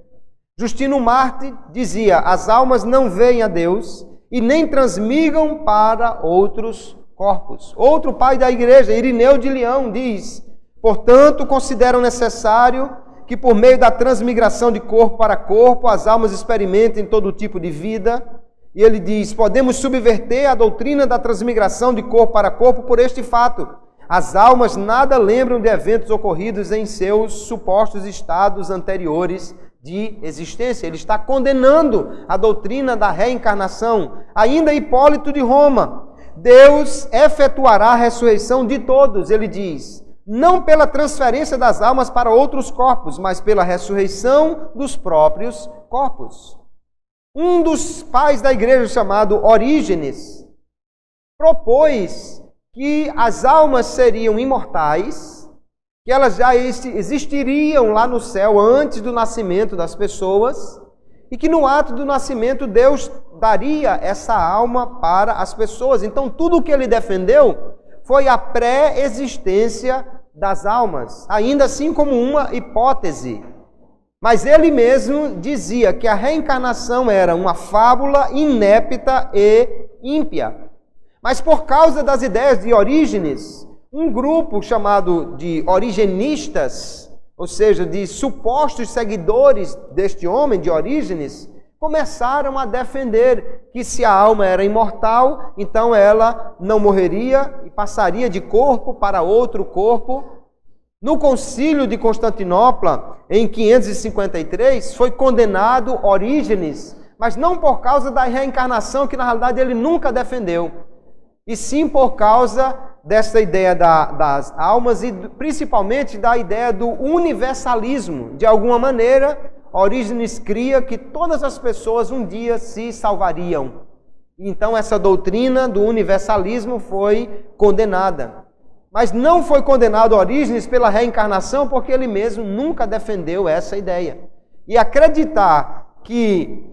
Justino Marte dizia: as almas não veem a Deus e nem transmigam para outros corpos. Outro pai da igreja, Irineu de Leão, diz: portanto, consideram necessário que por meio da transmigração de corpo para corpo, as almas experimentem todo tipo de vida. E ele diz: podemos subverter a doutrina da transmigração de corpo para corpo por este fato: as almas nada lembram de eventos ocorridos em seus supostos estados anteriores de existência. Ele está condenando a doutrina da reencarnação. Ainda Hipólito de Roma: Deus efetuará a ressurreição de todos, ele diz, não pela transferência das almas para outros corpos, mas pela ressurreição dos próprios corpos. Um dos pais da igreja, chamado Orígenes, propôs que as almas seriam imortais, que elas já existiriam lá no céu antes do nascimento das pessoas, e que no ato do nascimento Deus daria essa alma para as pessoas. Então tudo o que ele defendeu foi a pré-existência das almas, ainda assim como uma hipótese. Mas ele mesmo dizia que a reencarnação era uma fábula inepta e ímpia. Mas por causa das ideias de Orígenes, um grupo chamado de origenistas, ou seja, de supostos seguidores deste homem, de Orígenes, começaram a defender que se a alma era imortal, então ela não morreria e passaria de corpo para outro corpo. No Concílio de Constantinopla, em 553, foi condenado Orígenes, mas não por causa da reencarnação, que na realidade ele nunca defendeu, e sim por causa dessa ideia das almas e principalmente da ideia do universalismo. De alguma maneira, Orígenes cria que todas as pessoas um dia se salvariam. Então essa doutrina do universalismo foi condenada. Mas não foi condenado Orígenes pela reencarnação, porque ele mesmo nunca defendeu essa ideia. E acreditar que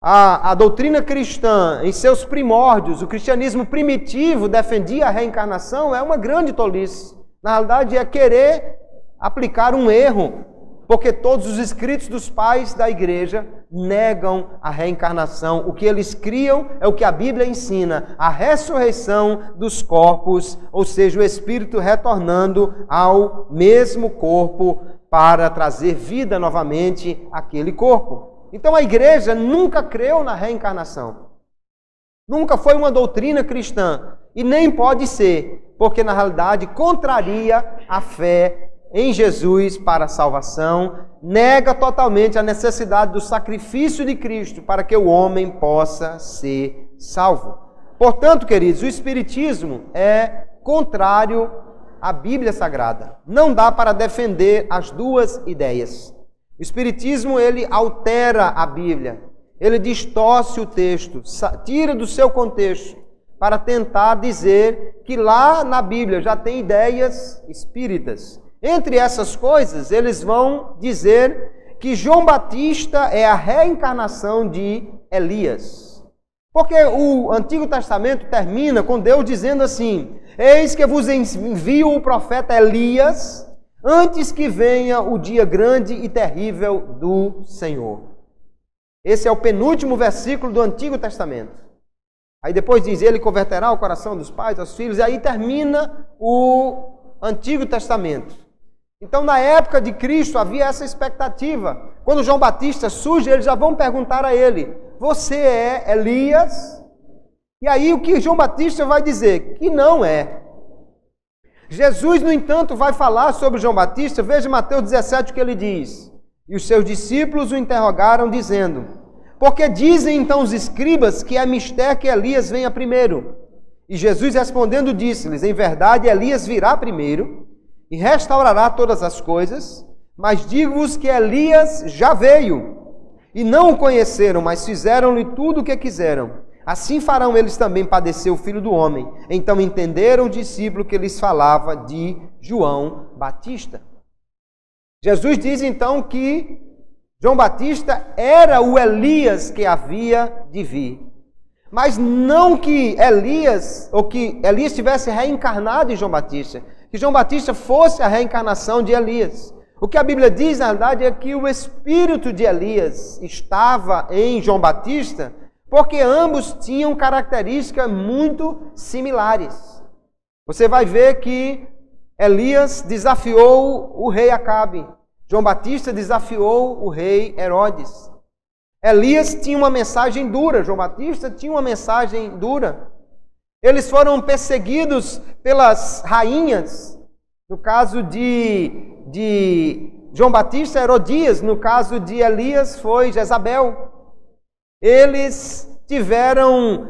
a doutrina cristã, em seus primórdios, o cristianismo primitivo defendia a reencarnação, é uma grande tolice. Na realidade, é querer aplicar um erro, porque todos os escritos dos pais da igreja negam a reencarnação. O que eles criam é o que a Bíblia ensina, a ressurreição dos corpos, ou seja, o espírito retornando ao mesmo corpo para trazer vida novamente àquele corpo. Então a igreja nunca creu na reencarnação. Nunca foi uma doutrina cristã e nem pode ser, porque na realidade contraria a fé em Jesus para a salvação, nega totalmente a necessidade do sacrifício de Cristo para que o homem possa ser salvo. Portanto, queridos, o Espiritismo é contrário à Bíblia Sagrada. Não dá para defender as duas ideias. O Espiritismo, ele altera a Bíblia, ele distorce o texto, tira do seu contexto, para tentar dizer que lá na Bíblia já tem ideias espíritas. Entre essas coisas, eles vão dizer que João Batista é a reencarnação de Elias. Porque o Antigo Testamento termina com Deus dizendo assim: eis que vos envio o profeta Elias, antes que venha o dia grande e terrível do Senhor. Esse é o penúltimo versículo do Antigo Testamento. Aí depois diz, ele converterá o coração dos pais aos filhos, e aí termina o Antigo Testamento. Então, na época de Cristo, havia essa expectativa. Quando João Batista surge, eles já vão perguntar a ele: você é Elias? E aí o que João Batista vai dizer? Que não é. Jesus, no entanto, vai falar sobre João Batista. Veja Mateus 17 o que ele diz. E os seus discípulos o interrogaram, dizendo: porque dizem então os escribas que é mister que Elias venha primeiro? E Jesus respondendo disse-lhes: em verdade, Elias virá primeiro e restaurará todas as coisas, mas digo-vos que Elias já veio, e não o conheceram, mas fizeram-lhe tudo o que quiseram. Assim farão eles também padecer o Filho do Homem. Então entenderam o discípulo que lhes falava de João Batista. Jesus diz então que João Batista era o Elias que havia de vir. Mas não que Elias tivesse reencarnado em João Batista, que João Batista fosse a reencarnação de Elias. O que a Bíblia diz, na verdade, é que o espírito de Elias estava em João Batista, porque ambos tinham características muito similares. Você vai ver que Elias desafiou o rei Acabe, João Batista desafiou o rei Herodes. Elias tinha uma mensagem dura, João Batista tinha uma mensagem dura. Eles foram perseguidos pelas rainhas, no caso de João Batista, Herodias, no caso de Elias foi Jezabel. Eles tiveram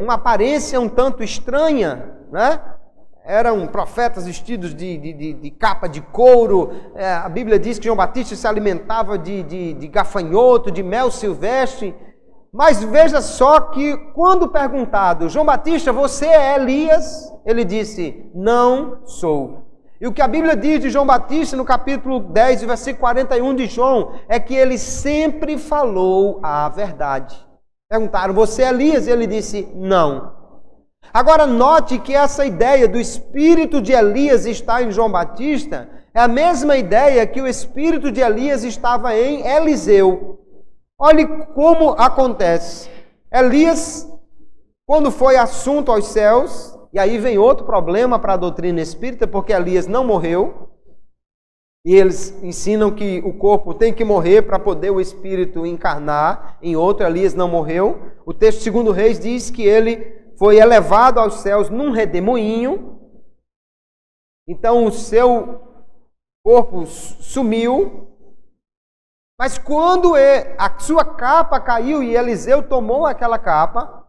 uma aparência um tanto estranha, né? Eram profetas vestidos de capa de couro. A Bíblia diz que João Batista se alimentava de gafanhoto, de mel silvestre. Mas veja só que quando perguntado, João Batista, você é Elias? Ele disse, não sou. E o que a Bíblia diz de João Batista no capítulo 10, versículo 41 de João, é que ele sempre falou a verdade. Perguntaram, você é Elias? Ele disse, não. Agora note que essa ideia do espírito de Elias está em João Batista é a mesma ideia que o espírito de Elias estava em Eliseu. Olhe como acontece. Elias, quando foi assunto aos céus, e aí vem outro problema para a doutrina espírita, porque Elias não morreu. E eles ensinam que o corpo tem que morrer para poder o espírito encarnar em outro. Elias não morreu. O texto de 2 Reis diz que ele foi elevado aos céus num redemoinho. Então o seu corpo sumiu. Mas quando a sua capa caiu e Eliseu tomou aquela capa,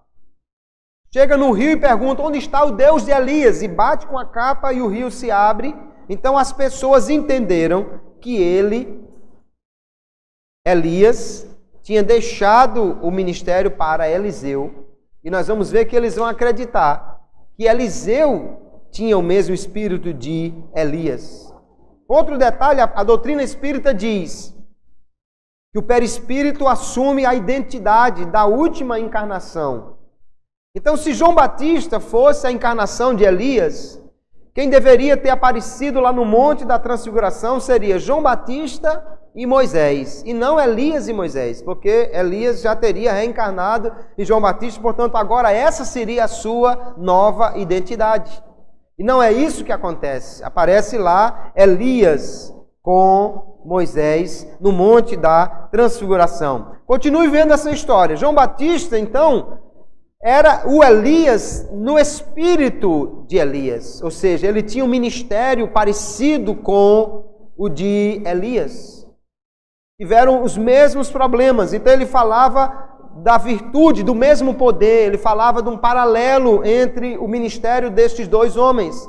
chega no rio e pergunta: onde está o Deus de Elias? E bate com a capa e o rio se abre. Então as pessoas entenderam que Elias, tinha deixado o ministério para Eliseu. E nós vamos ver que eles vão acreditar que Eliseu tinha o mesmo espírito de Elias. Outro detalhe, a doutrina espírita diz que o perispírito assume a identidade da última encarnação. Então, se João Batista fosse a encarnação de Elias, quem deveria ter aparecido lá no Monte da Transfiguração seria João Batista e Moisés, e não Elias e Moisés, porque Elias já teria reencarnado em João Batista, portanto, agora essa seria a sua nova identidade. E não é isso que acontece. Aparece lá Elias com Moisés no Monte da Transfiguração. Continue vendo essa história. João Batista, então, era o Elias no espírito de Elias, ou seja, ele tinha um ministério parecido com o de Elias. Tiveram os mesmos problemas, então ele falava da virtude, do mesmo poder, ele falava de um paralelo entre o ministério destes dois homens.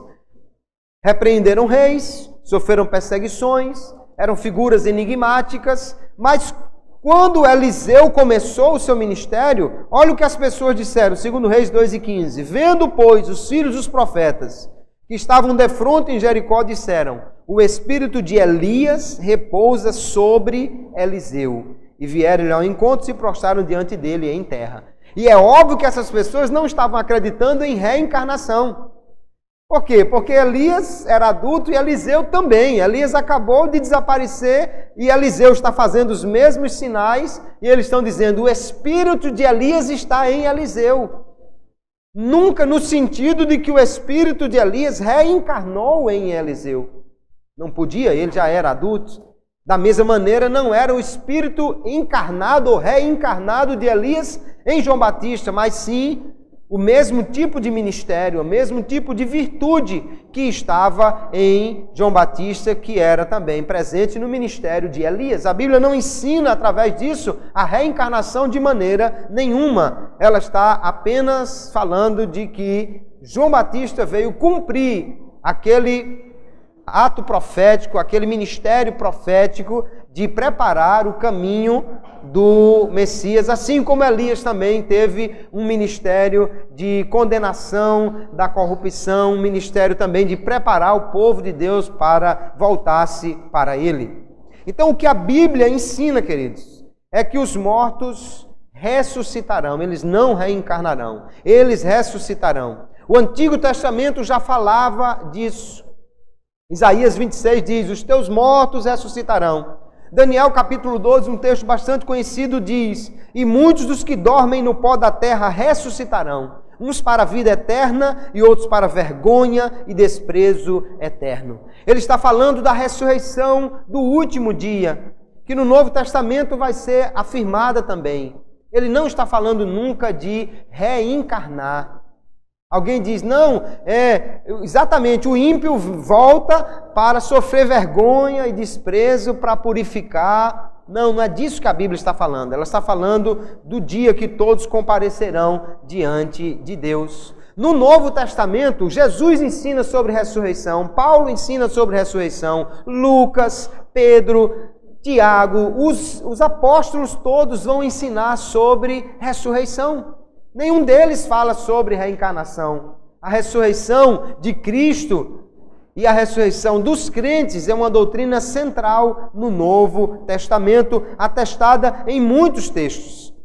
Repreenderam reis, sofreram perseguições, eram figuras enigmáticas, mas quando Eliseu começou o seu ministério, olha o que as pessoas disseram, 2 Reis 2:15. Vendo, pois, os filhos dos profetas que estavam defronte em Jericó, disseram: o espírito de Elias repousa sobre Eliseu. E vieram-lhe ao encontro e se prostraram diante dele em terra. E é óbvio que essas pessoas não estavam acreditando em reencarnação. Por quê? Porque Elias era adulto e Eliseu também. Elias acabou de desaparecer e Eliseu está fazendo os mesmos sinais e eles estão dizendo: o espírito de Elias está em Eliseu. Nunca no sentido de que o espírito de Elias reencarnou em Eliseu. Não podia, ele já era adulto. Da mesma maneira, não era o espírito encarnado ou reencarnado de Elias em João Batista, mas sim o mesmo tipo de ministério, o mesmo tipo de virtude que estava em João Batista, que era também presente no ministério de Elias. A Bíblia não ensina, através disso, a reencarnação de maneira nenhuma. Ela está apenas falando de que João Batista veio cumprir aquele ato profético, aquele ministério profético de preparar o caminho do Messias, assim como Elias também teve um ministério de condenação da corrupção, um ministério também de preparar o povo de Deus para voltar-se para ele. Então, o que a Bíblia ensina, queridos, é que os mortos ressuscitarão, eles não reencarnarão, eles ressuscitarão. O Antigo Testamento já falava disso. Isaías 26 diz: os teus mortos ressuscitarão. Daniel capítulo 12, um texto bastante conhecido, diz: e muitos dos que dormem no pó da terra ressuscitarão, uns para a vida eterna e outros para vergonha e desprezo eterno. Ele está falando da ressurreição do último dia, que no Novo Testamento vai ser afirmada também. Ele não está falando nunca de reencarnar. Alguém diz: não, exatamente, o ímpio volta para sofrer vergonha e desprezo, para purificar. Não, não é disso que a Bíblia está falando. Ela está falando do dia que todos comparecerão diante de Deus. No Novo Testamento, Jesus ensina sobre ressurreição, Paulo ensina sobre ressurreição, Lucas, Pedro, Tiago, os apóstolos todos vão ensinar sobre ressurreição. Nenhum deles fala sobre reencarnação. A ressurreição de Cristo e a ressurreição dos crentes é uma doutrina central no Novo Testamento, atestada em muitos textos.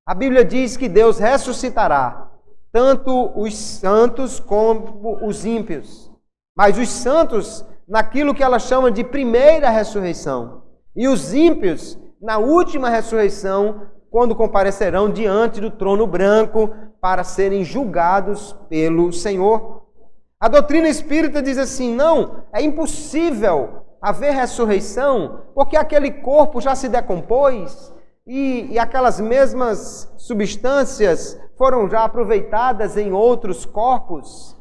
A Bíblia diz que Deus ressuscitará tanto os santos como os ímpios. Mas os santos naquilo que ela chama de primeira ressurreição. E os ímpios na última ressurreição, quando comparecerão diante do trono branco para serem julgados pelo Senhor. A doutrina espírita diz assim: não, é impossível haver ressurreição, porque aquele corpo já se decompôs e aquelas mesmas substâncias foram já aproveitadas em outros corpos.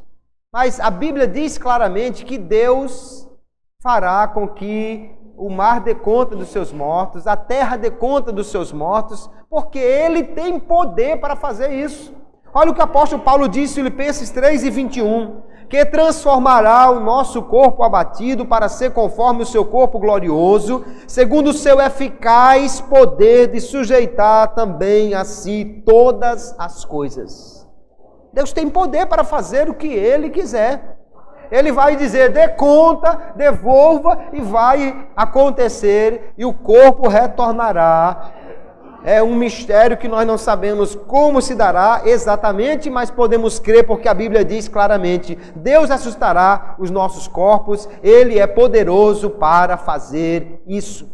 Mas a Bíblia diz claramente que Deus fará com que o mar dê conta dos seus mortos, a terra dê conta dos seus mortos, porque Ele tem poder para fazer isso. Olha o que o apóstolo Paulo diz em Filipenses 3:21, que transformará o nosso corpo abatido para ser conforme o seu corpo glorioso, segundo o seu eficaz poder de sujeitar também a si todas as coisas. Deus tem poder para fazer o que Ele quiser. Ele vai dizer, dê conta, devolva, e vai acontecer, e o corpo retornará. É um mistério que nós não sabemos como se dará exatamente, mas podemos crer porque a Bíblia diz claramente, Deus ressuscitará os nossos corpos, Ele é poderoso para fazer isso.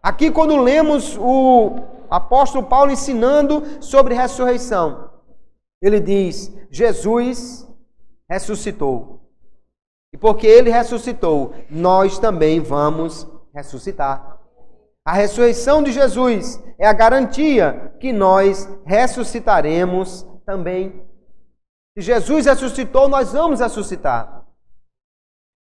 Aqui quando lemos o apóstolo Paulo ensinando sobre ressurreição, ele diz, Jesus ressuscitou. E porque Ele ressuscitou, nós também vamos ressuscitar. A ressurreição de Jesus é a garantia que nós ressuscitaremos também. Se Jesus ressuscitou, nós vamos ressuscitar.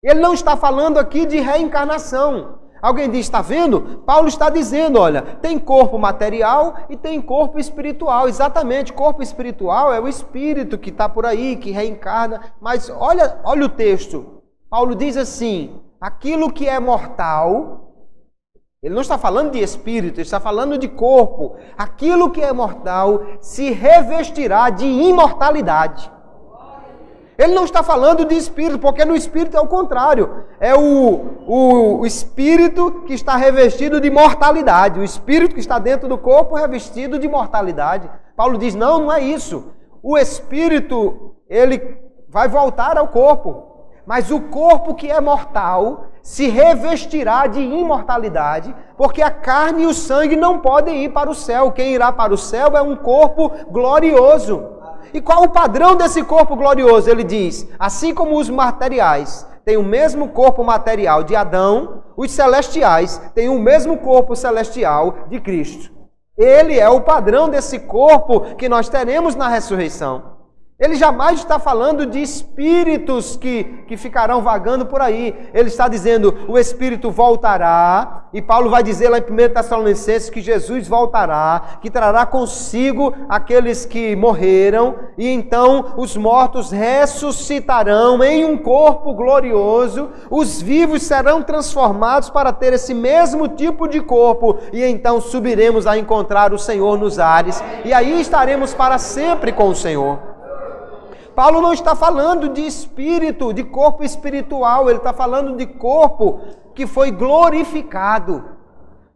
Ele não está falando aqui de reencarnação. Alguém diz, está vendo? Paulo está dizendo, olha, tem corpo material e tem corpo espiritual. Exatamente, corpo espiritual é o espírito que está por aí, que reencarna. Mas olha o texto. Paulo diz assim, aquilo que é mortal... Ele não está falando de espírito, ele está falando de corpo. Aquilo que é mortal se revestirá de imortalidade. Ele não está falando de espírito, porque no espírito é o contrário. É o espírito que está revestido de mortalidade. O espírito que está dentro do corpo revestido de mortalidade. Paulo diz, não é isso. O espírito, ele vai voltar ao corpo. Mas o corpo que é mortal se revestirá de imortalidade, porque a carne e o sangue não podem ir para o céu. Quem irá para o céu é um corpo glorioso. E qual o padrão desse corpo glorioso? Ele diz, assim como os materiais têm o mesmo corpo material de Adão, os celestiais têm o mesmo corpo celestial de Cristo. Ele é o padrão desse corpo que nós teremos na ressurreição. Ele jamais está falando de espíritos que ficarão vagando por aí. Ele está dizendo, o Espírito voltará, e Paulo vai dizer lá em 1 Tessalonicenses que Jesus voltará, que trará consigo aqueles que morreram, e então os mortos ressuscitarão em um corpo glorioso, os vivos serão transformados para ter esse mesmo tipo de corpo, e então subiremos a encontrar o Senhor nos ares, e aí estaremos para sempre com o Senhor. Paulo não está falando de espírito, de corpo espiritual, ele está falando de corpo que foi glorificado.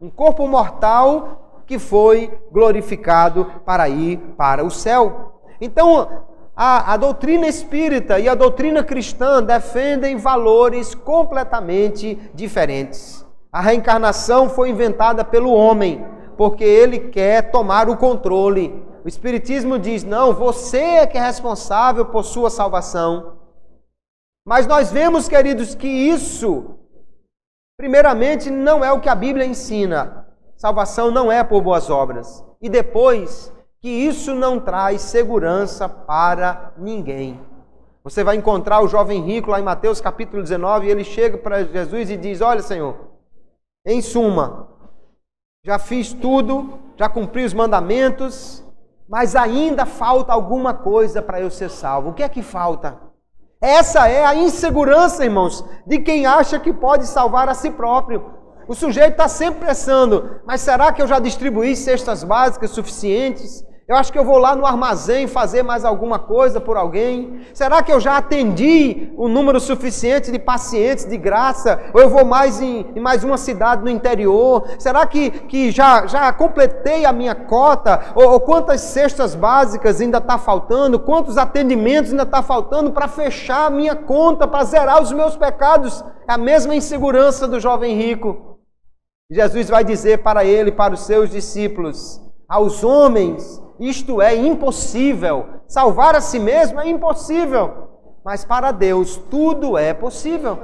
Um corpo mortal que foi glorificado para ir para o céu. Então, a doutrina espírita e a doutrina cristã defendem valores completamente diferentes. A reencarnação foi inventada pelo homem, porque ele quer tomar o controle. O Espiritismo diz, não, você é que é responsável por sua salvação. Mas nós vemos, queridos, que isso, primeiramente, não é o que a Bíblia ensina. Salvação não é por boas obras. E depois, que isso não traz segurança para ninguém. Você vai encontrar o jovem rico lá em Mateus capítulo 19, e ele chega para Jesus e diz, olha, Senhor, em suma, já fiz tudo, já cumpri os mandamentos, mas ainda falta alguma coisa para eu ser salvo. O que é que falta? Essa é a insegurança, irmãos, de quem acha que pode salvar a si próprio. O sujeito está sempre pensando, mas será que eu já distribuí cestas básicas suficientes? Eu acho que eu vou lá no armazém fazer mais alguma coisa por alguém. Será que eu já atendi o número suficiente de pacientes de graça? Ou eu vou mais em mais uma cidade no interior? Será que já completei a minha cota? Ou quantas cestas básicas ainda está faltando? Quantos atendimentos ainda está faltando para fechar a minha conta, para zerar os meus pecados? É a mesma insegurança do jovem rico. Jesus vai dizer para ele, para os seus discípulos, aos homens, isto é impossível. Salvar a si mesmo é impossível. Mas para Deus tudo é possível.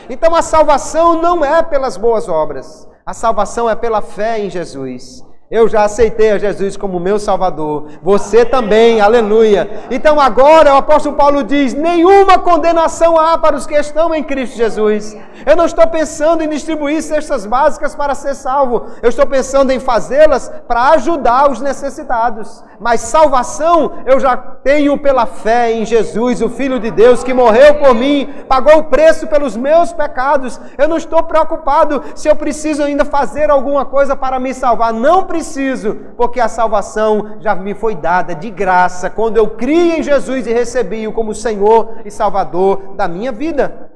Então a salvação não é pelas boas obras, a salvação é pela fé em Jesus. Eu já aceitei a Jesus como meu Salvador. Você também, aleluia. Então agora o apóstolo Paulo diz, nenhuma condenação há para os que estão em Cristo Jesus. Eu não estou pensando em distribuir cestas básicas para ser salvo. Eu estou pensando em fazê-las para ajudar os necessitados. Mas salvação eu já tenho pela fé em Jesus, o Filho de Deus, que morreu por mim, pagou o preço pelos meus pecados. Eu não estou preocupado se eu preciso ainda fazer alguma coisa para me salvar. Não preciso, porque a salvação já me foi dada de graça quando eu criei em Jesus e recebi-o como Senhor e Salvador da minha vida.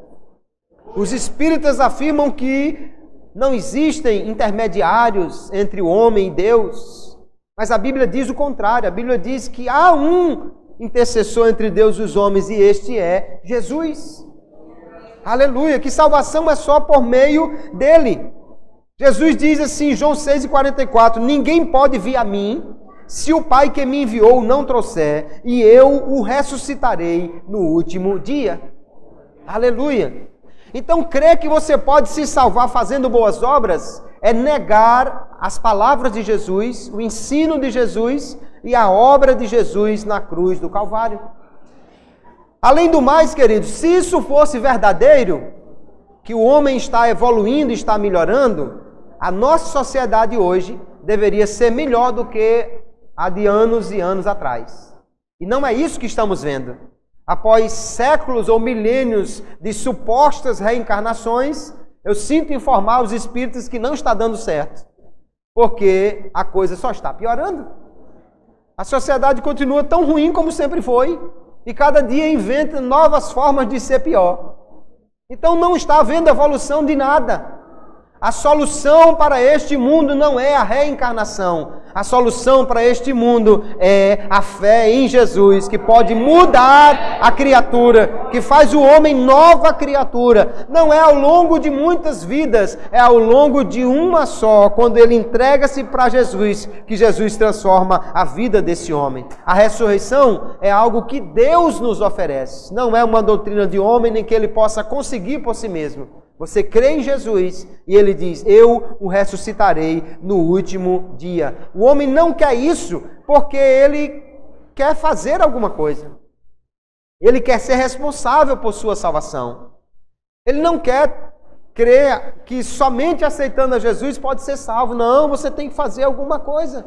Os espíritas afirmam que não existem intermediários entre o homem e Deus, mas a Bíblia diz o contrário. A Bíblia diz que há um intercessor entre Deus e os homens e este é Jesus. Aleluia, que salvação é só por meio dele. Jesus diz assim, João 6,44, ninguém pode vir a mim se o Pai que me enviou não trouxer, e eu o ressuscitarei no último dia. Aleluia. Então, crer que você pode se salvar fazendo boas obras é negar as palavras de Jesus, o ensino de Jesus e a obra de Jesus na cruz do Calvário. Além do mais, queridos, se isso fosse verdadeiro, que o homem está evoluindo, está melhorando, a nossa sociedade hoje deveria ser melhor do que a de anos e anos atrás. E não é isso que estamos vendo. Após séculos ou milênios de supostas reencarnações, eu sinto informar os espíritos que não está dando certo, porque a coisa só está piorando. A sociedade continua tão ruim como sempre foi, e cada dia inventa novas formas de ser pior. Então não está havendo evolução de nada. A solução para este mundo não é a reencarnação. A solução para este mundo é a fé em Jesus, que pode mudar a criatura, que faz o homem nova criatura. Não é ao longo de muitas vidas, é ao longo de uma só, quando ele entrega-se para Jesus, que Jesus transforma a vida desse homem. A ressurreição é algo que Deus nos oferece. Não é uma doutrina de homem, nem que ele possa conseguir por si mesmo. Você crê em Jesus e ele diz, eu o ressuscitarei no último dia. O homem não quer isso porque ele quer fazer alguma coisa. Ele quer ser responsável por sua salvação. Ele não quer crer que somente aceitando a Jesus pode ser salvo. Não, você tem que fazer alguma coisa.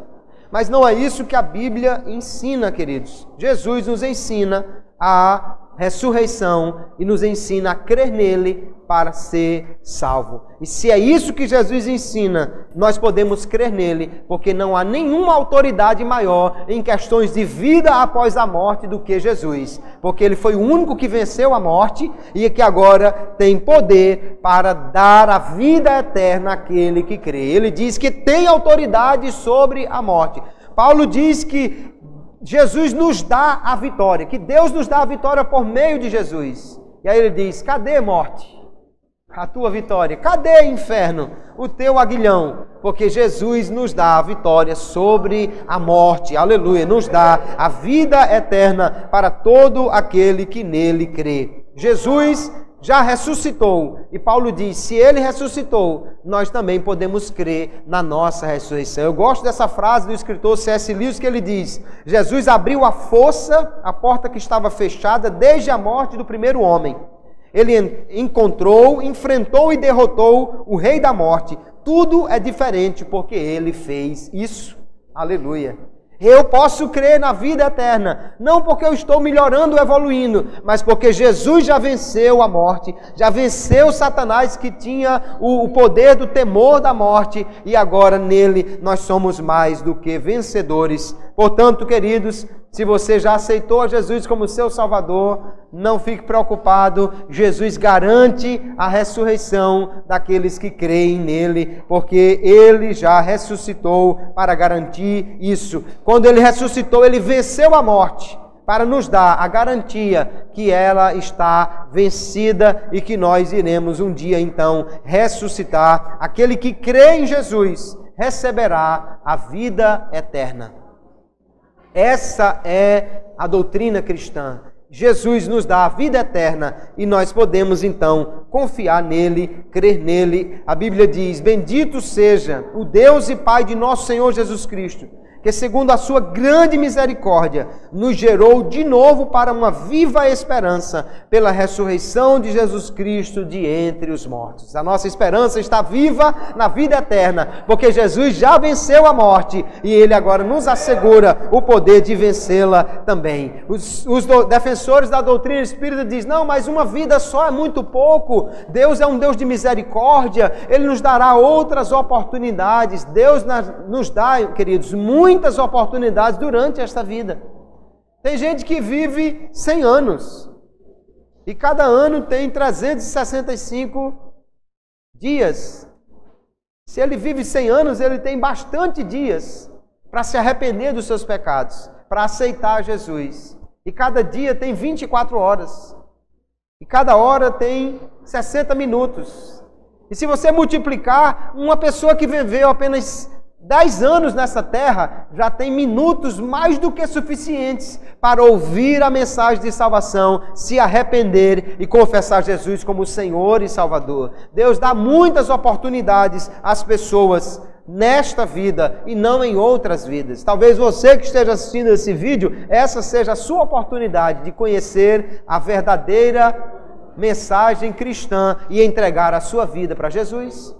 Mas não é isso que a Bíblia ensina, queridos. Jesus nos ensina a ressurreição e nos ensina a crer nele para ser salvo. E se é isso que Jesus ensina, nós podemos crer nele, porque não há nenhuma autoridade maior em questões de vida após a morte do que Jesus. Porque ele foi o único que venceu a morte e que agora tem poder para dar a vida eterna àquele que crê. Ele diz que tem autoridade sobre a morte. Paulo diz que Jesus nos dá a vitória, que Deus nos dá a vitória por meio de Jesus. E aí ele diz, cadê morte? A tua vitória. Cadê, inferno, o teu aguilhão? Porque Jesus nos dá a vitória sobre a morte. Aleluia. Nos dá a vida eterna para todo aquele que nele crê. Jesus já ressuscitou. E Paulo diz, se ele ressuscitou, nós também podemos crer na nossa ressurreição. Eu gosto dessa frase do escritor C.S. Lewis, que ele diz, Jesus abriu a força, a porta que estava fechada desde a morte do primeiro homem. Ele encontrou, enfrentou e derrotou o rei da morte. Tudo é diferente porque ele fez isso. Aleluia. Eu posso crer na vida eterna, não porque eu estou melhorando, evoluindo, mas porque Jesus já venceu a morte, já venceu Satanás, que tinha o poder do temor da morte, e agora nele nós somos mais do que vencedores. Portanto, queridos, se você já aceitou a Jesus como seu Salvador, não fique preocupado, Jesus garante a ressurreição daqueles que creem nele, porque ele já ressuscitou para garantir isso. Quando ele ressuscitou, ele venceu a morte, para nos dar a garantia que ela está vencida e que nós iremos um dia então ressuscitar. Aquele que crê em Jesus receberá a vida eterna. Essa é a doutrina cristã. Jesus nos dá a vida eterna e nós podemos então confiar nele, crer nele. A Bíblia diz: bendito seja o Deus e Pai de nosso Senhor Jesus Cristo, que segundo a sua grande misericórdia nos gerou de novo para uma viva esperança pela ressurreição de Jesus Cristo de entre os mortos. A nossa esperança está viva na vida eterna, porque Jesus já venceu a morte e ele agora nos assegura o poder de vencê-la também. Os defensores da doutrina espírita dizem: não, mas uma vida só é muito pouco. Deus é um Deus de misericórdia, ele nos dará outras oportunidades. Deus nos dá, queridos, muitas oportunidades durante esta vida. Tem gente que vive 100 anos e cada ano tem 365 dias. Se ele vive 100 anos, ele tem bastante dias para se arrepender dos seus pecados, para aceitar Jesus. E cada dia tem 24 horas. E cada hora tem 60 minutos. E se você multiplicar, uma pessoa que viveu apenas 10 anos nessa terra, já tem minutos mais do que suficientes para ouvir a mensagem de salvação, se arrepender e confessar Jesus como Senhor e Salvador. Deus dá muitas oportunidades às pessoas nesta vida e não em outras vidas. Talvez você que esteja assistindo esse vídeo, essa seja a sua oportunidade de conhecer a verdadeira mensagem cristã e entregar a sua vida para Jesus.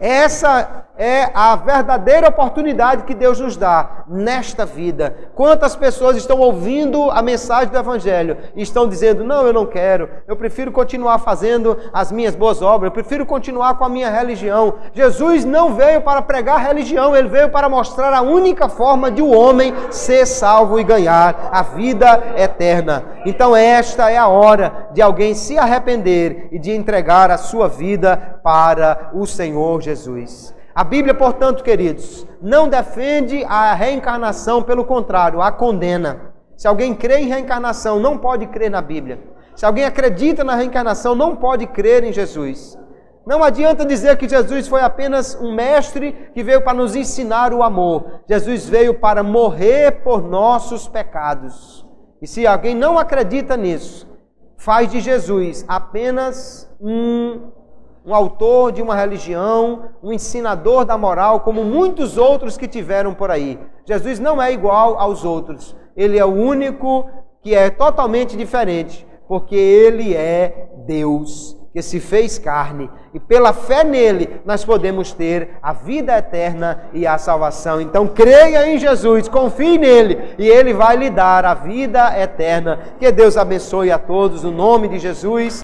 Essa é a verdadeira oportunidade que Deus nos dá nesta vida. Quantas pessoas estão ouvindo a mensagem do Evangelho e estão dizendo: não, eu não quero, eu prefiro continuar fazendo as minhas boas obras, eu prefiro continuar com a minha religião. Jesus não veio para pregar religião, ele veio para mostrar a única forma de o homem ser salvo e ganhar a vida eterna. Então esta é a hora de alguém se arrepender e de entregar a sua vida para o Senhor Jesus. A Bíblia, portanto, queridos, não defende a reencarnação, pelo contrário, a condena. Se alguém crê em reencarnação, não pode crer na Bíblia. Se alguém acredita na reencarnação, não pode crer em Jesus. Não adianta dizer que Jesus foi apenas um mestre que veio para nos ensinar o amor. Jesus veio para morrer por nossos pecados. E se alguém não acredita nisso, faz de Jesus apenas um autor de uma religião, um ensinador da moral, como muitos outros que tiveram por aí. Jesus não é igual aos outros. Ele é o único que é totalmente diferente, porque ele é Deus, que se fez carne. E pela fé nele, nós podemos ter a vida eterna e a salvação. Então creia em Jesus, confie nele, e ele vai lhe dar a vida eterna. Que Deus abençoe a todos, no nome de Jesus.